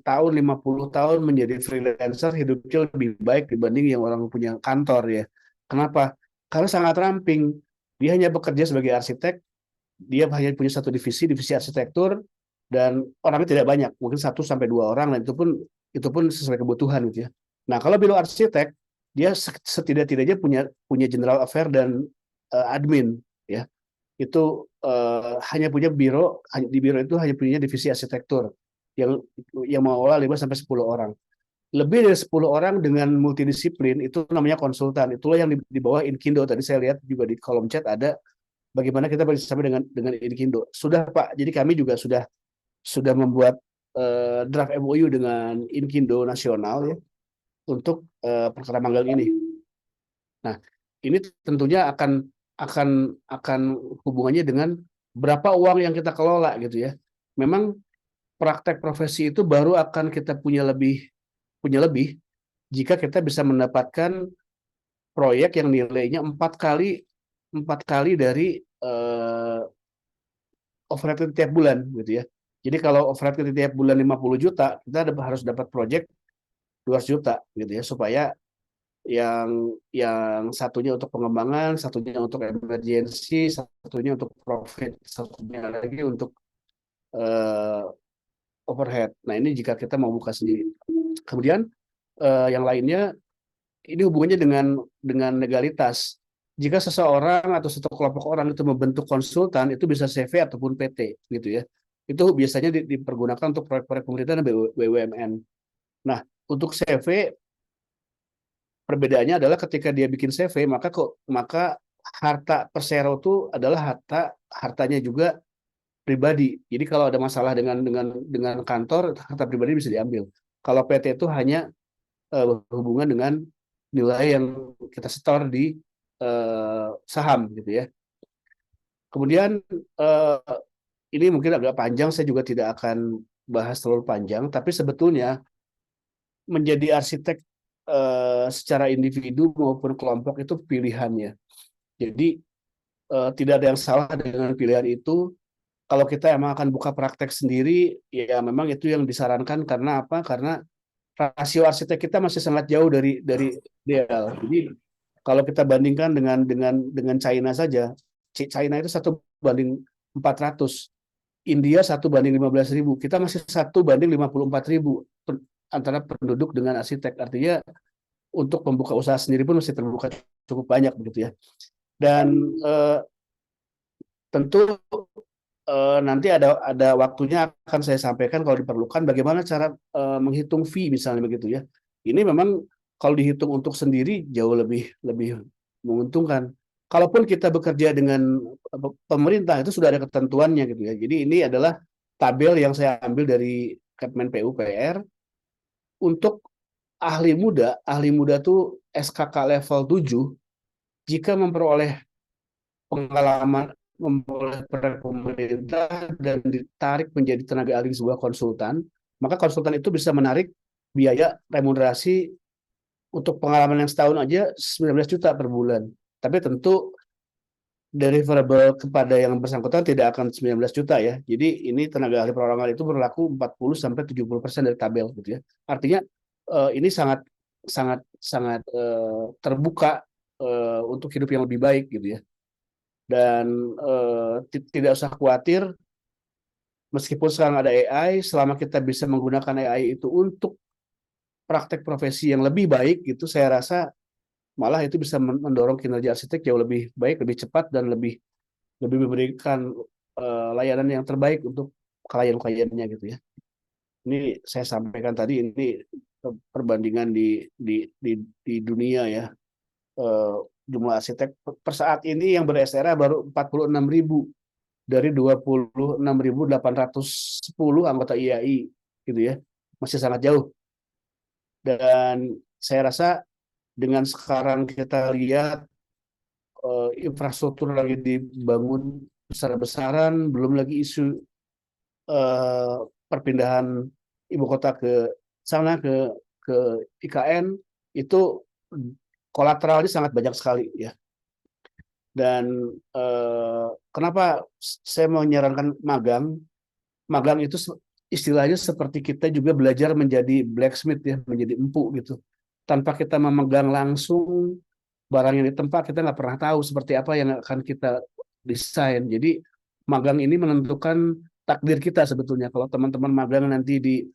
tahun, 50 tahun menjadi freelancer hidupnya lebih baik dibanding yang orang punya kantor ya. Kenapa? Karena sangat ramping. Dia hanya bekerja sebagai arsitek, dia hanya punya satu divisi, divisi arsitektur, dan orangnya tidak banyak, mungkin 1 sampai 2 orang, dan itu pun sesuai kebutuhan gitu ya. Nah, kalau biro arsitek, dia setidak-tidaknya punya punya general affair dan admin ya. Itu hanya punya biro, di biro itu hanya punya divisi arsitektur yang yang mengelola 5 sampai 10 orang. Lebih dari 10 orang dengan multidisiplin itu namanya konsultan. Itulah yang di bawah Inkindo. Tadi saya lihat juga di kolom chat ada bagaimana kita bersama dengan Inkindo. Sudah Pak, jadi kami juga sudah membuat draft MOU dengan Inkindo nasional ya untuk perkara magang ini. Nah, ini tentunya akan akan hubungannya dengan berapa uang yang kita kelola gitu ya. Memang praktek profesi itu baru akan kita punya lebih jika kita bisa mendapatkan proyek yang nilainya 4 kali dari overhead kita tiap bulan gitu ya. Jadi kalau overhead kita tiap bulan 50 juta, kita harus dapat proyek 200 juta gitu ya, supaya yang satunya untuk pengembangan, satunya untuk emergency, satunya untuk profit, satunya lagi untuk uh, overhead. Nah, ini jika kita mau buka sendiri. Kemudian yang lainnya ini hubungannya dengan legalitas. Jika seseorang atau satu kelompok orang itu membentuk konsultan, itu bisa CV ataupun PT gitu ya. Itu biasanya dipergunakan untuk proyek-proyek pemerintah dan BUMN. Nah, untuk CV perbedaannya adalah ketika dia bikin CV, maka harta persero itu adalah hartanya juga pribadi. Jadi kalau ada masalah dengan kantor, harta pribadi bisa diambil. Kalau PT itu hanya berhubungan dengan nilai yang kita setor di saham gitu ya. Kemudian ini mungkin agak panjang, saya juga tidak akan bahas terlalu panjang, tapi sebetulnya menjadi arsitek secara individu maupun kelompok itu pilihannya. Jadi tidak ada yang salah dengan pilihan itu. Kalau kita emang akan buka praktek sendiri, ya memang itu yang disarankan. Karena apa? Karena rasio arsitek kita masih sangat jauh dari ideal. Jadi kalau kita bandingkan dengan China saja, China itu 1:400, India 1:15.000, kita masih 1:54.000 antara penduduk dengan arsitek. Artinya untuk membuka usaha sendiri pun masih terbuka cukup banyak begitu ya. Dan tentu nanti ada waktunya akan saya sampaikan kalau diperlukan bagaimana cara menghitung fee misalnya begitu ya. Ini memang kalau dihitung untuk sendiri jauh lebih menguntungkan. Kalaupun kita bekerja dengan pemerintah itu sudah ada ketentuannya gitu ya. Jadi ini adalah tabel yang saya ambil dari Kepmen PUPR untuk ahli muda tuh SKK level 7 jika memperoleh pengalaman memperoleh pemerintah dan ditarik menjadi tenaga ahli sebuah konsultan, maka konsultan itu bisa menarik biaya remunerasi untuk pengalaman yang setahun aja 19 juta per bulan. Tapi tentu deliverable kepada yang bersangkutan tidak akan 19 juta ya. Jadi ini tenaga ahli perorangan itu berlaku 40-70% dari tabel gitu ya. Artinya ini sangat sangat sangat terbuka untuk hidup yang lebih baik gitu ya. Dan tidak usah khawatir, meskipun sekarang ada AI, selama kita bisa menggunakan AI itu untuk praktek profesi yang lebih baik, gitu, saya rasa malah itu bisa mendorong kinerja arsitek jauh lebih baik, lebih cepat, dan lebih memberikan layanan yang terbaik untuk klien-kliennya gitu ya. Ini saya sampaikan tadi, ini perbandingan di dunia ya. Jumlah arsitek per saat ini yang ber-SRA baru 46.000 dari 26.810 anggota IAI gitu ya, masih sangat jauh. Dan saya rasa dengan sekarang kita lihat infrastruktur lagi dibangun besar-besaran, belum lagi isu perpindahan ibu kota ke sana ke IKN, itu kolateralnya sangat banyak sekali ya. Dan kenapa saya menyarankan magang? Magang itu istilahnya seperti kita juga belajar menjadi blacksmith ya, menjadi empu gitu. Tanpa kita memegang langsung barang yang di tempat, kita nggak pernah tahu seperti apa yang akan kita desain. Jadi magang ini menentukan takdir kita sebetulnya. Kalau teman-teman magang nanti di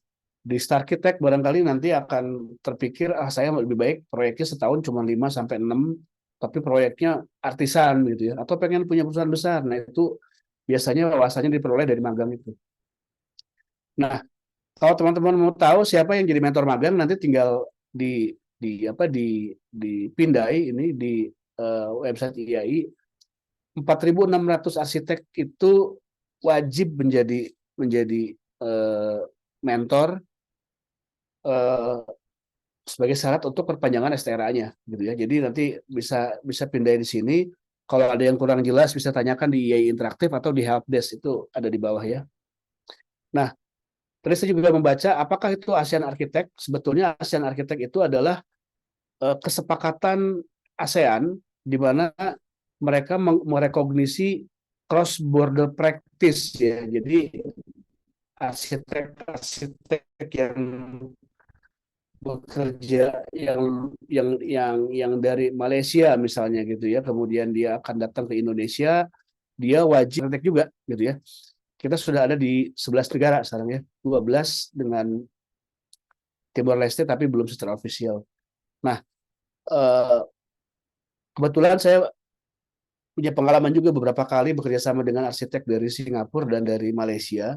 Starchitect, barangkali nanti akan terpikir, saya lebih baik proyeknya setahun cuma 5-6, tapi proyeknya artisan gitu ya, atau pengen punya perusahaan besar. Nah itu biasanya wawasannya diperoleh dari magang itu. Nah, kalau teman-teman mau tahu siapa yang jadi mentor magang, nanti tinggal dipindai ini di website IAI. 4.600 arsitek itu wajib menjadi mentor sebagai syarat untuk perpanjangan STRA-nya gitu ya. Jadi nanti bisa pindahin di sini. Kalau ada yang kurang jelas bisa tanyakan di IAI Interaktif atau di Helpdesk, itu ada di bawah ya. Nah, tadi saya juga membaca apakah itu ASEAN Architect. Sebetulnya ASEAN Architect itu adalah kesepakatan ASEAN di mana mereka merekognisi cross border practice ya. Jadi arsitek yang bekerja yang dari Malaysia misalnya gitu ya, kemudian dia akan datang ke Indonesia, dia wajib arsitek juga gitu ya. Kita sudah ada di 11 negara sekarang ya, 12 dengan Timor Leste tapi belum secara ofisial. Nah, kebetulan saya punya pengalaman juga beberapa kali bekerja sama dengan arsitek dari Singapura dan dari Malaysia.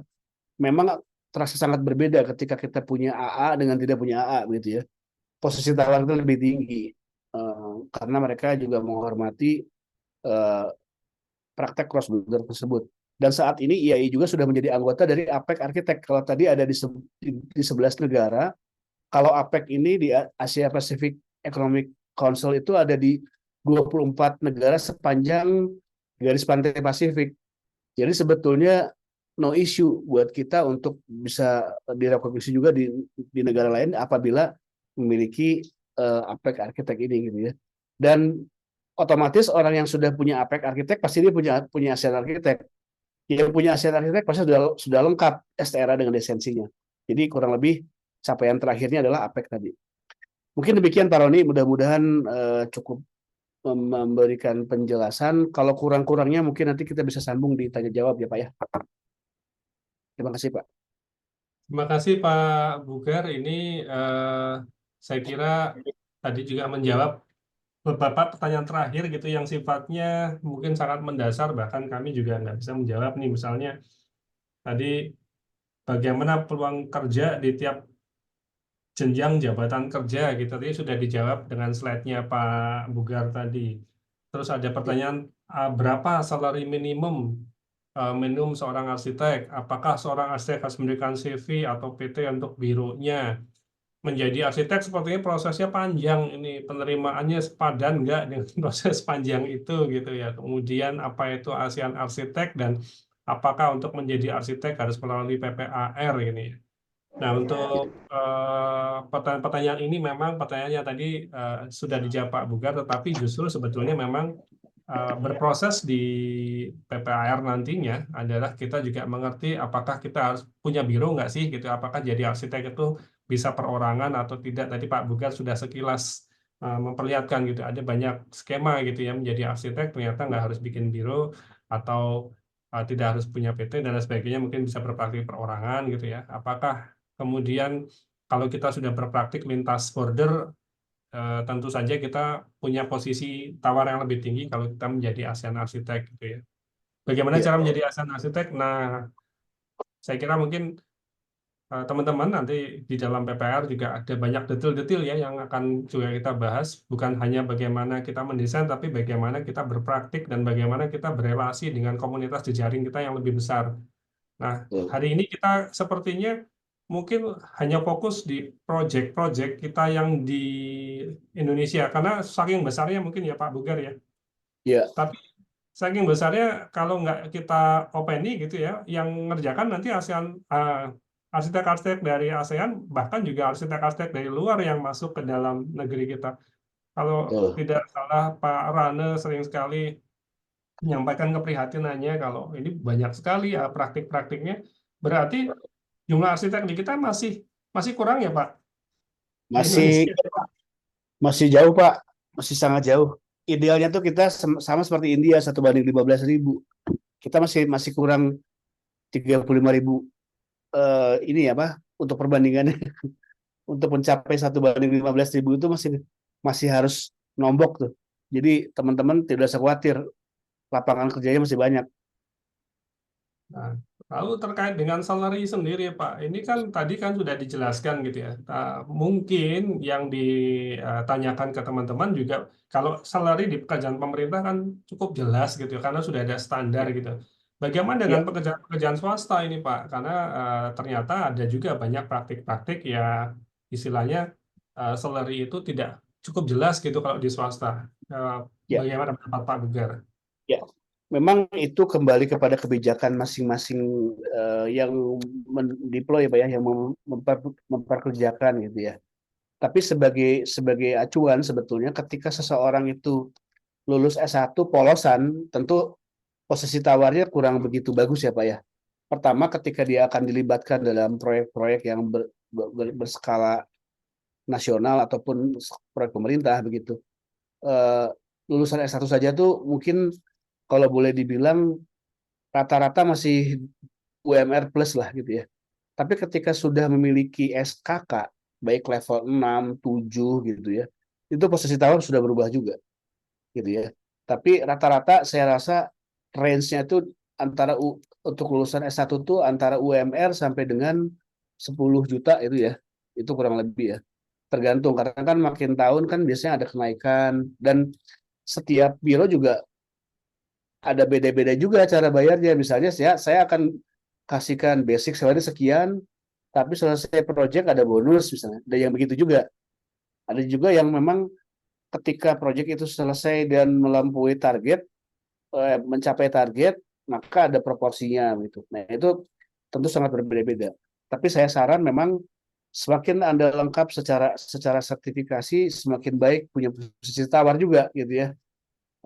Memang terasa sangat berbeda ketika kita punya AA dengan tidak punya AA gitu ya. Posisi tawar itu lebih tinggi karena mereka juga menghormati praktek cross border tersebut. Dan saat ini IAI juga sudah menjadi anggota dari APEC Architect. Kalau tadi ada di 11 negara, kalau APEC ini di Asia Pacific Economic Council itu ada di 24 negara sepanjang garis pantai Pasifik. Jadi sebetulnya no issue buat kita untuk bisa direkognisasi juga di negara lain apabila memiliki APEC arsitek ini gitu ya. Dan otomatis orang yang sudah punya APEC arsitek pasti dia punya ASEAN arsitek. Yang punya ASEAN arsitek pasti sudah lengkap STRA dengan lisensinya. Jadi kurang lebih capaian terakhirnya adalah APEC tadi. Mungkin demikian Pak Roni, mudah-mudahan cukup memberikan penjelasan. Kalau kurang-kurangnya mungkin nanti kita bisa sambung di tanya jawab ya Pak ya. Terima kasih Pak. Terima kasih Pak Bugar. Ini saya kira tadi juga menjawab beberapa pertanyaan terakhir gitu yang sifatnya mungkin sangat mendasar, bahkan kami juga nggak bisa menjawab nih. Misalnya tadi bagaimana peluang kerja di tiap jenjang jabatan kerja gitu. Tadi sudah dijawab dengan slide-nya Pak Bugar tadi. Terus ada pertanyaan berapa salary minimum minimum seorang arsitek? Apakah seorang arsitek harus memberikan CV atau PT untuk bironya? Menjadi arsitek sepertinya prosesnya panjang, ini penerimaannya sepadan nggak dengan proses panjang itu gitu ya. Kemudian apa itu ASEAN arsitek dan apakah untuk menjadi arsitek harus melalui PPAR ini? Nah, untuk pertanyaan-pertanyaan ini memang pertanyaannya tadi sudah dijawab Pak Bugar, tetapi justru sebetulnya memang berproses di PPAR nantinya adalah kita juga mengerti apakah kita harus punya biro nggak sih gitu, apakah jadi arsitek itu bisa perorangan atau tidak. Tadi Pak Bugar sudah sekilas memperlihatkan gitu, ada banyak skema gitu ya menjadi arsitek, ternyata nggak harus bikin biro atau tidak harus punya PT dan lain sebagainya, mungkin bisa berpraktik perorangan gitu ya. Apakah kemudian kalau kita sudah berpraktik lintas border, tentu saja kita punya posisi tawar yang lebih tinggi kalau kita menjadi ASEAN arsitek gitu ya. Bagaimana Ya, cara menjadi ASEAN arsitek? Nah, saya kira mungkin teman-teman nanti di dalam PPR juga ada banyak detail-detail ya yang akan juga kita bahas. Bukan hanya bagaimana kita mendesain, tapi bagaimana kita berpraktik dan bagaimana kita berelasi dengan komunitas jejaring kita yang lebih besar. Nah, betul. hari ini kita sepertinya mungkin hanya fokus di proyek-proyek kita yang di Indonesia, karena saking besarnya mungkin ya Pak Bugar ya. Ya, Tapi saking besarnya kalau nggak kita openi gitu ya, yang ngerjakan nanti ASEAN, arsitek-arsitek dari ASEAN, bahkan juga arsitek-arsitek dari luar yang masuk ke dalam negeri kita. Kalau betul. tidak salah Pak Rane sering sekali menyampaikan keprihatinannya kalau ini banyak sekali ya praktik-praktiknya. Berarti jumlah arsitek di kita masih masih kurang ya Pak di Masih Indonesia. masih jauh Pak, masih sangat jauh. Idealnya tuh kita sama seperti India 1 banding 15.000. Kita masih masih kurang 35.000 ini ya Pak untuk perbandingannya. Untuk mencapai 1 banding 15.000 itu masih masih harus nombok tuh. Jadi teman-teman tidak usah khawatir, lapangan kerjanya masih banyak. Nah, lalu terkait dengan salary sendiri Pak, ini kan tadi kan sudah dijelaskan gitu ya. Mungkin yang ditanyakan ke teman-teman juga, kalau salary di pekerjaan pemerintah kan cukup jelas gitu ya, karena sudah ada standar Ya, gitu. Bagaimana dengan ya, pekerjaan-pekerjaan swasta ini Pak? Karena ternyata ada juga banyak praktik-praktik ya istilahnya salary itu tidak cukup jelas gitu kalau di swasta. ya, Bagaimana pendapat Pak Bugar? ya. Memang itu kembali kepada kebijakan masing-masing yang mendeploy Pak ya, yang memperkerjakan gitu ya. Tapi sebagai sebagai acuan sebetulnya ketika seseorang itu lulus S1 polosan, tentu posisi tawarnya kurang begitu bagus ya Pak ya. Pertama ketika dia akan dilibatkan dalam proyek-proyek yang berskala nasional ataupun proyek pemerintah begitu. Eh, Lulusan S1 saja tuh mungkin kalau boleh dibilang rata-rata masih UMR plus lah gitu ya. Tapi ketika sudah memiliki SKK, baik level 6, 7 gitu ya, itu posisi tawar sudah berubah juga gitu ya. Tapi rata-rata saya rasa range-nya itu antara untuk lulusan S1 itu antara UMR sampai dengan 10 juta itu ya. Itu kurang lebih ya. Tergantung karena kan makin tahun kan biasanya ada kenaikan dan setiap biro juga ada beda-beda juga cara bayarnya. Misalnya saya akan kasihkan basic salary sekian, tapi selesai project ada bonus misalnya. Ada yang begitu juga. Ada juga yang memang ketika project itu selesai dan melampaui target, mencapai target, maka ada proporsinya gitu. Nah, itu tentu sangat berbeda-beda. Tapi saya saran memang semakin Anda lengkap secara sertifikasi, semakin baik punya posisi tawar juga gitu ya.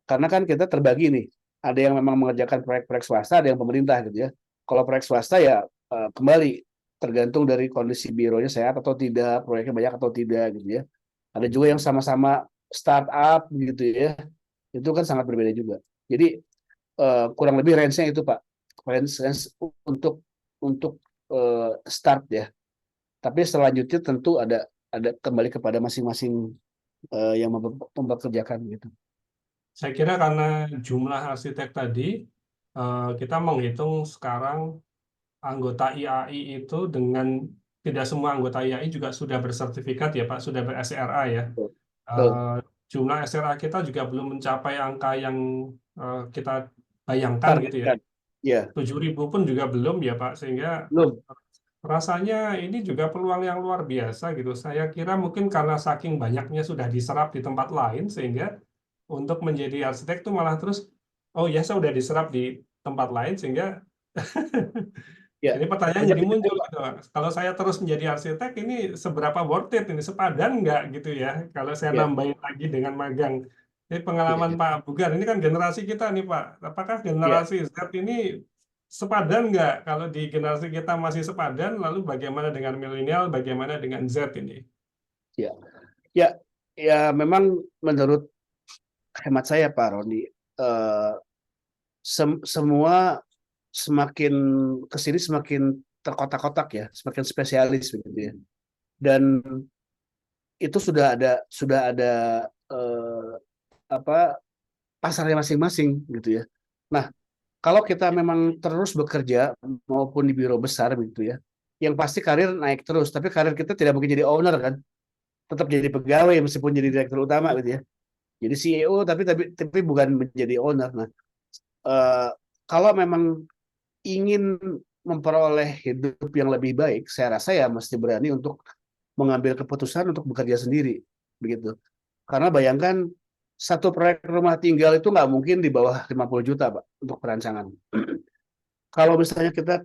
Karena kan kita terbagi nih. Ada yang memang mengerjakan proyek-proyek swasta, ada yang pemerintah gitu ya. Kalau proyek swasta ya kembali tergantung dari kondisi bironya sehat atau tidak, proyeknya banyak atau tidak gitu ya. Ada juga yang sama-sama startup gitu ya. Itu kan sangat berbeda juga. Jadi kurang lebih range-nya itu Pak. Range untuk untuk start ya. Tapi selanjutnya tentu ada kembali kepada masing-masing yang mempekerjakan gitu. Saya kira karena jumlah arsitek tadi, kita menghitung sekarang anggota IAI itu dengan tidak semua anggota IAI juga sudah bersertifikat ya Pak, sudah ber-SRA ya. Betul. Eh, Jumlah SRA kita juga belum mencapai angka yang kita bayangkan gitu ya. Targetkan. Ya, 7.000 pun juga belum ya Pak, sehingga belum. rasanya ini juga peluang yang luar biasa gitu. Saya kira mungkin karena saking banyaknya sudah diserap di tempat lain, sehingga untuk menjadi arsitek itu malah terus, oh ya saya udah diserap di tempat lain, sehingga Ya, ini pertanyaan banyak jadi kejadian, muncul Pak. gitu. Kalau saya terus menjadi arsitek, ini seberapa worth it ini, sepadan nggak gitu ya? Kalau saya Ya, nambahin lagi dengan magang. Ini pengalaman ya, Pak Bugar, ini kan generasi kita nih Pak. Apakah ya, generasi Z ini sepadan nggak? Kalau di generasi kita masih sepadan, lalu bagaimana dengan milenial, bagaimana dengan Z ini? ya, ya, ya. Memang menurut hemat saya, Pak Roni, eh, semua semakin kesini semakin terkotak-kotak ya, semakin spesialis begitu ya. Dan itu sudah ada eh, apa pasarnya masing-masing gitu ya. Nah, kalau kita memang terus bekerja maupun di biro besar begitu ya, yang pasti karir naik terus. Tapi karir kita tidak mungkin jadi owner kan, tetap jadi pegawai meskipun jadi direktur utama gitu ya. Jadi CEO tapi bukan menjadi owner. Nah, eh, kalau memang ingin memperoleh hidup yang lebih baik, saya rasa ya mesti berani untuk mengambil keputusan untuk bekerja sendiri begitu. Karena bayangkan satu proyek rumah tinggal itu nggak mungkin di bawah 50 juta, Pak, untuk perancangan. Kalau misalnya kita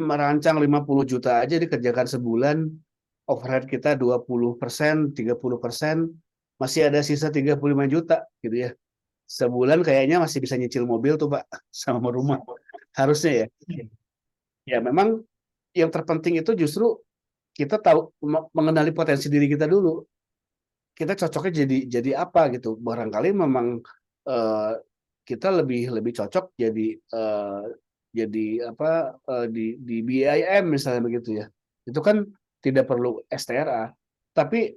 merancang 50 juta aja dikerjakan sebulan, overhead kita 20%, 30%, masih ada sisa 35 juta gitu ya. Sebulan kayaknya masih bisa nyicil mobil tuh Pak, sama rumah. Harusnya ya. Ya memang yang terpenting itu justru kita tahu mengenali potensi diri kita dulu. Kita cocoknya jadi apa gitu. Barangkali memang eh, kita lebih lebih cocok jadi apa di BIM misalnya begitu ya. Itu kan tidak perlu STRA, tapi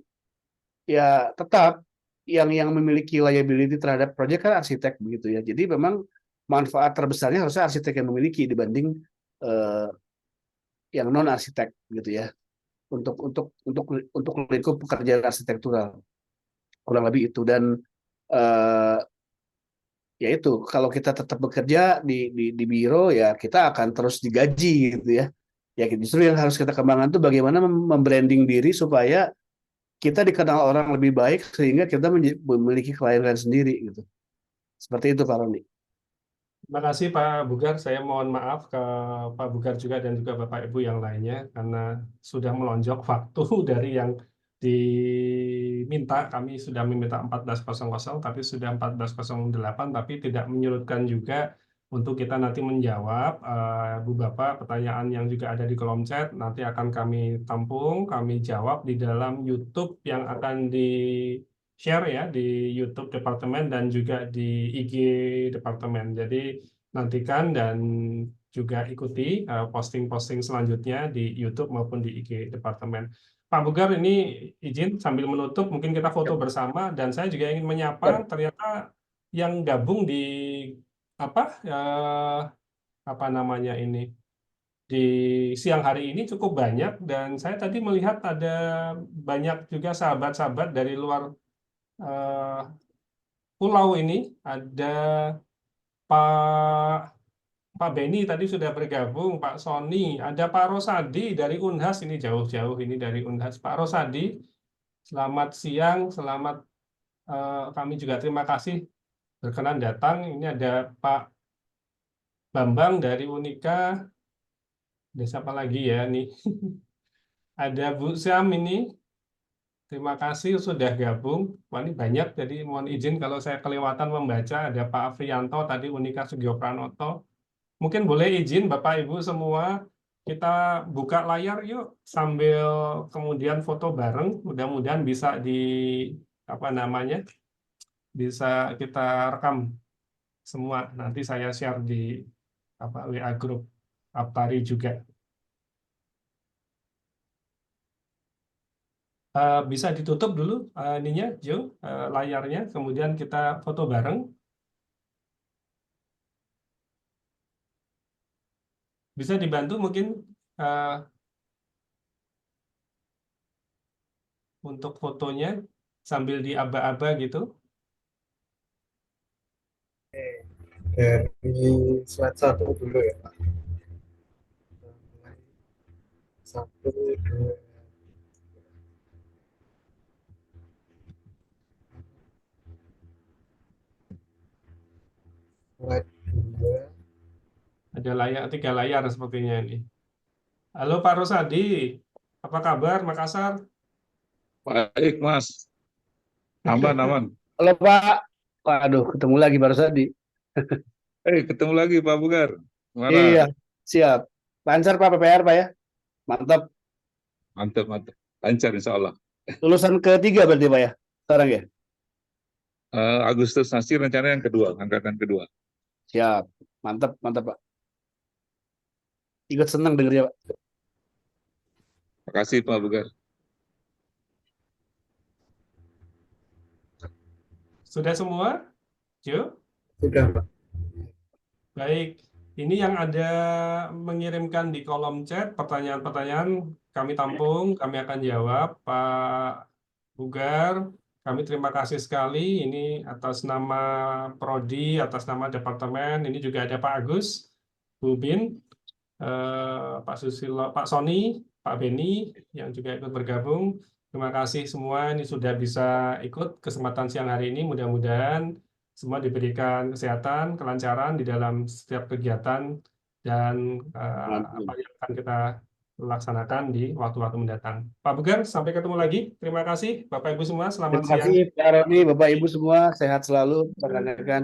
ya tetap yang memiliki liability terhadap proyek kan arsitek begitu ya. Jadi memang manfaat terbesarnya harusnya arsitek yang memiliki dibanding eh, yang non arsitek gitu ya. Untuk lingkup pekerjaan arsitektural kurang lebih itu dan eh, ya itu kalau kita tetap bekerja di biro ya kita akan terus digaji gitu ya. Ya justru yang harus kita kembangkan itu bagaimana membranding diri supaya kita dikenal orang lebih baik sehingga kita memiliki klien sendiri gitu. Seperti itu Pak Roni. Terima kasih Pak Bugar. Saya mohon maaf ke Pak Bugar juga dan juga Bapak Ibu yang lainnya karena sudah melonjak waktu dari yang diminta. Kami sudah meminta 14.00 tapi sudah 14.08 tapi tidak menyurutkan juga untuk kita nanti menjawab Bu Bapak pertanyaan yang juga ada di kolom chat. Nanti akan kami tampung, kami jawab di dalam YouTube yang akan di share ya di YouTube Departemen dan juga di IG Departemen. Jadi nantikan dan juga ikuti posting-posting selanjutnya di YouTube maupun di IG Departemen. Pak Bugar, ini izin sambil menutup, mungkin kita foto Ya, bersama dan saya juga ingin menyapa ya, ternyata yang gabung di apa apa namanya ini di siang hari ini cukup banyak dan saya tadi melihat ada banyak juga sahabat-sahabat dari luar eh, pulau ini. Ada Pak Pak Beni tadi sudah bergabung, Pak Sony, ada Pak Rosadi dari Unhas, ini jauh-jauh ini dari Unhas. Pak Rosadi, selamat siang, selamat kami juga terima kasih berkenan datang. Ini ada Pak Bambang dari Unika. Ada siapa lagi ya nih? Ada Bu Syam ini. Terima kasih sudah gabung. Wah, ini banyak, jadi mohon izin kalau saya kelewatan membaca. Ada Pak Afrianto tadi, Unika Sugio Pranoto. Mungkin boleh izin Bapak Ibu semua, kita buka layar yuk sambil kemudian foto bareng. Mudah-mudahan bisa apa namanya, bisa kita rekam semua. Nanti saya share di WA grup Aptari juga. Bisa ditutup dulu ininya, Jo, layarnya, kemudian kita foto bareng. Bisa dibantu mungkin eh, untuk fotonya sambil diaba-aba gitu. Dari slide 1 dulu ya Pak. Mulai 1, 2, slide 2. Ada tiga layar sepertinya ini. Halo Pak Rosadi, apa kabar Makassar? Baik, Mas. Aman, aman. Halo Pak. Waduh, ketemu lagi baru tadi. Ketemu lagi Pak Bugar. Gimana? Iya, siap. Lancar Pak PPR Pak ya? Mantap. Mantap, mantap. Lancar insya Allah. Lulusan ketiga berarti Pak ya? Sekarang ya? Agustus nanti rencana yang kedua, angkatan kedua. Siap. Mantap, mantap Pak. Ikut senang dengernya Pak. Makasih Pak Bugar. Sudah semua? Jo? Sudah Pak. Baik, ini yang ada mengirimkan di kolom chat pertanyaan-pertanyaan kami tampung, kami akan jawab. Pak Bugar, kami terima kasih sekali ini atas nama Prodi, atas nama Departemen. Ini juga ada Pak Agus, Bu Bin, Pak Susilo, Pak Sony, Pak Beni yang juga ikut bergabung. Terima kasih semua ini sudah bisa ikut kesempatan siang hari ini. Mudah-mudahan semua diberikan kesehatan, kelancaran di dalam setiap kegiatan dan apa yang akan kita laksanakan di waktu-waktu mendatang. Pak Bugar, sampai ketemu lagi. Terima kasih Bapak Ibu semua. Selamat Terima siang. kasih Pak Roni, Bapak Ibu semua. Sehat selalu. Rekan-rekan.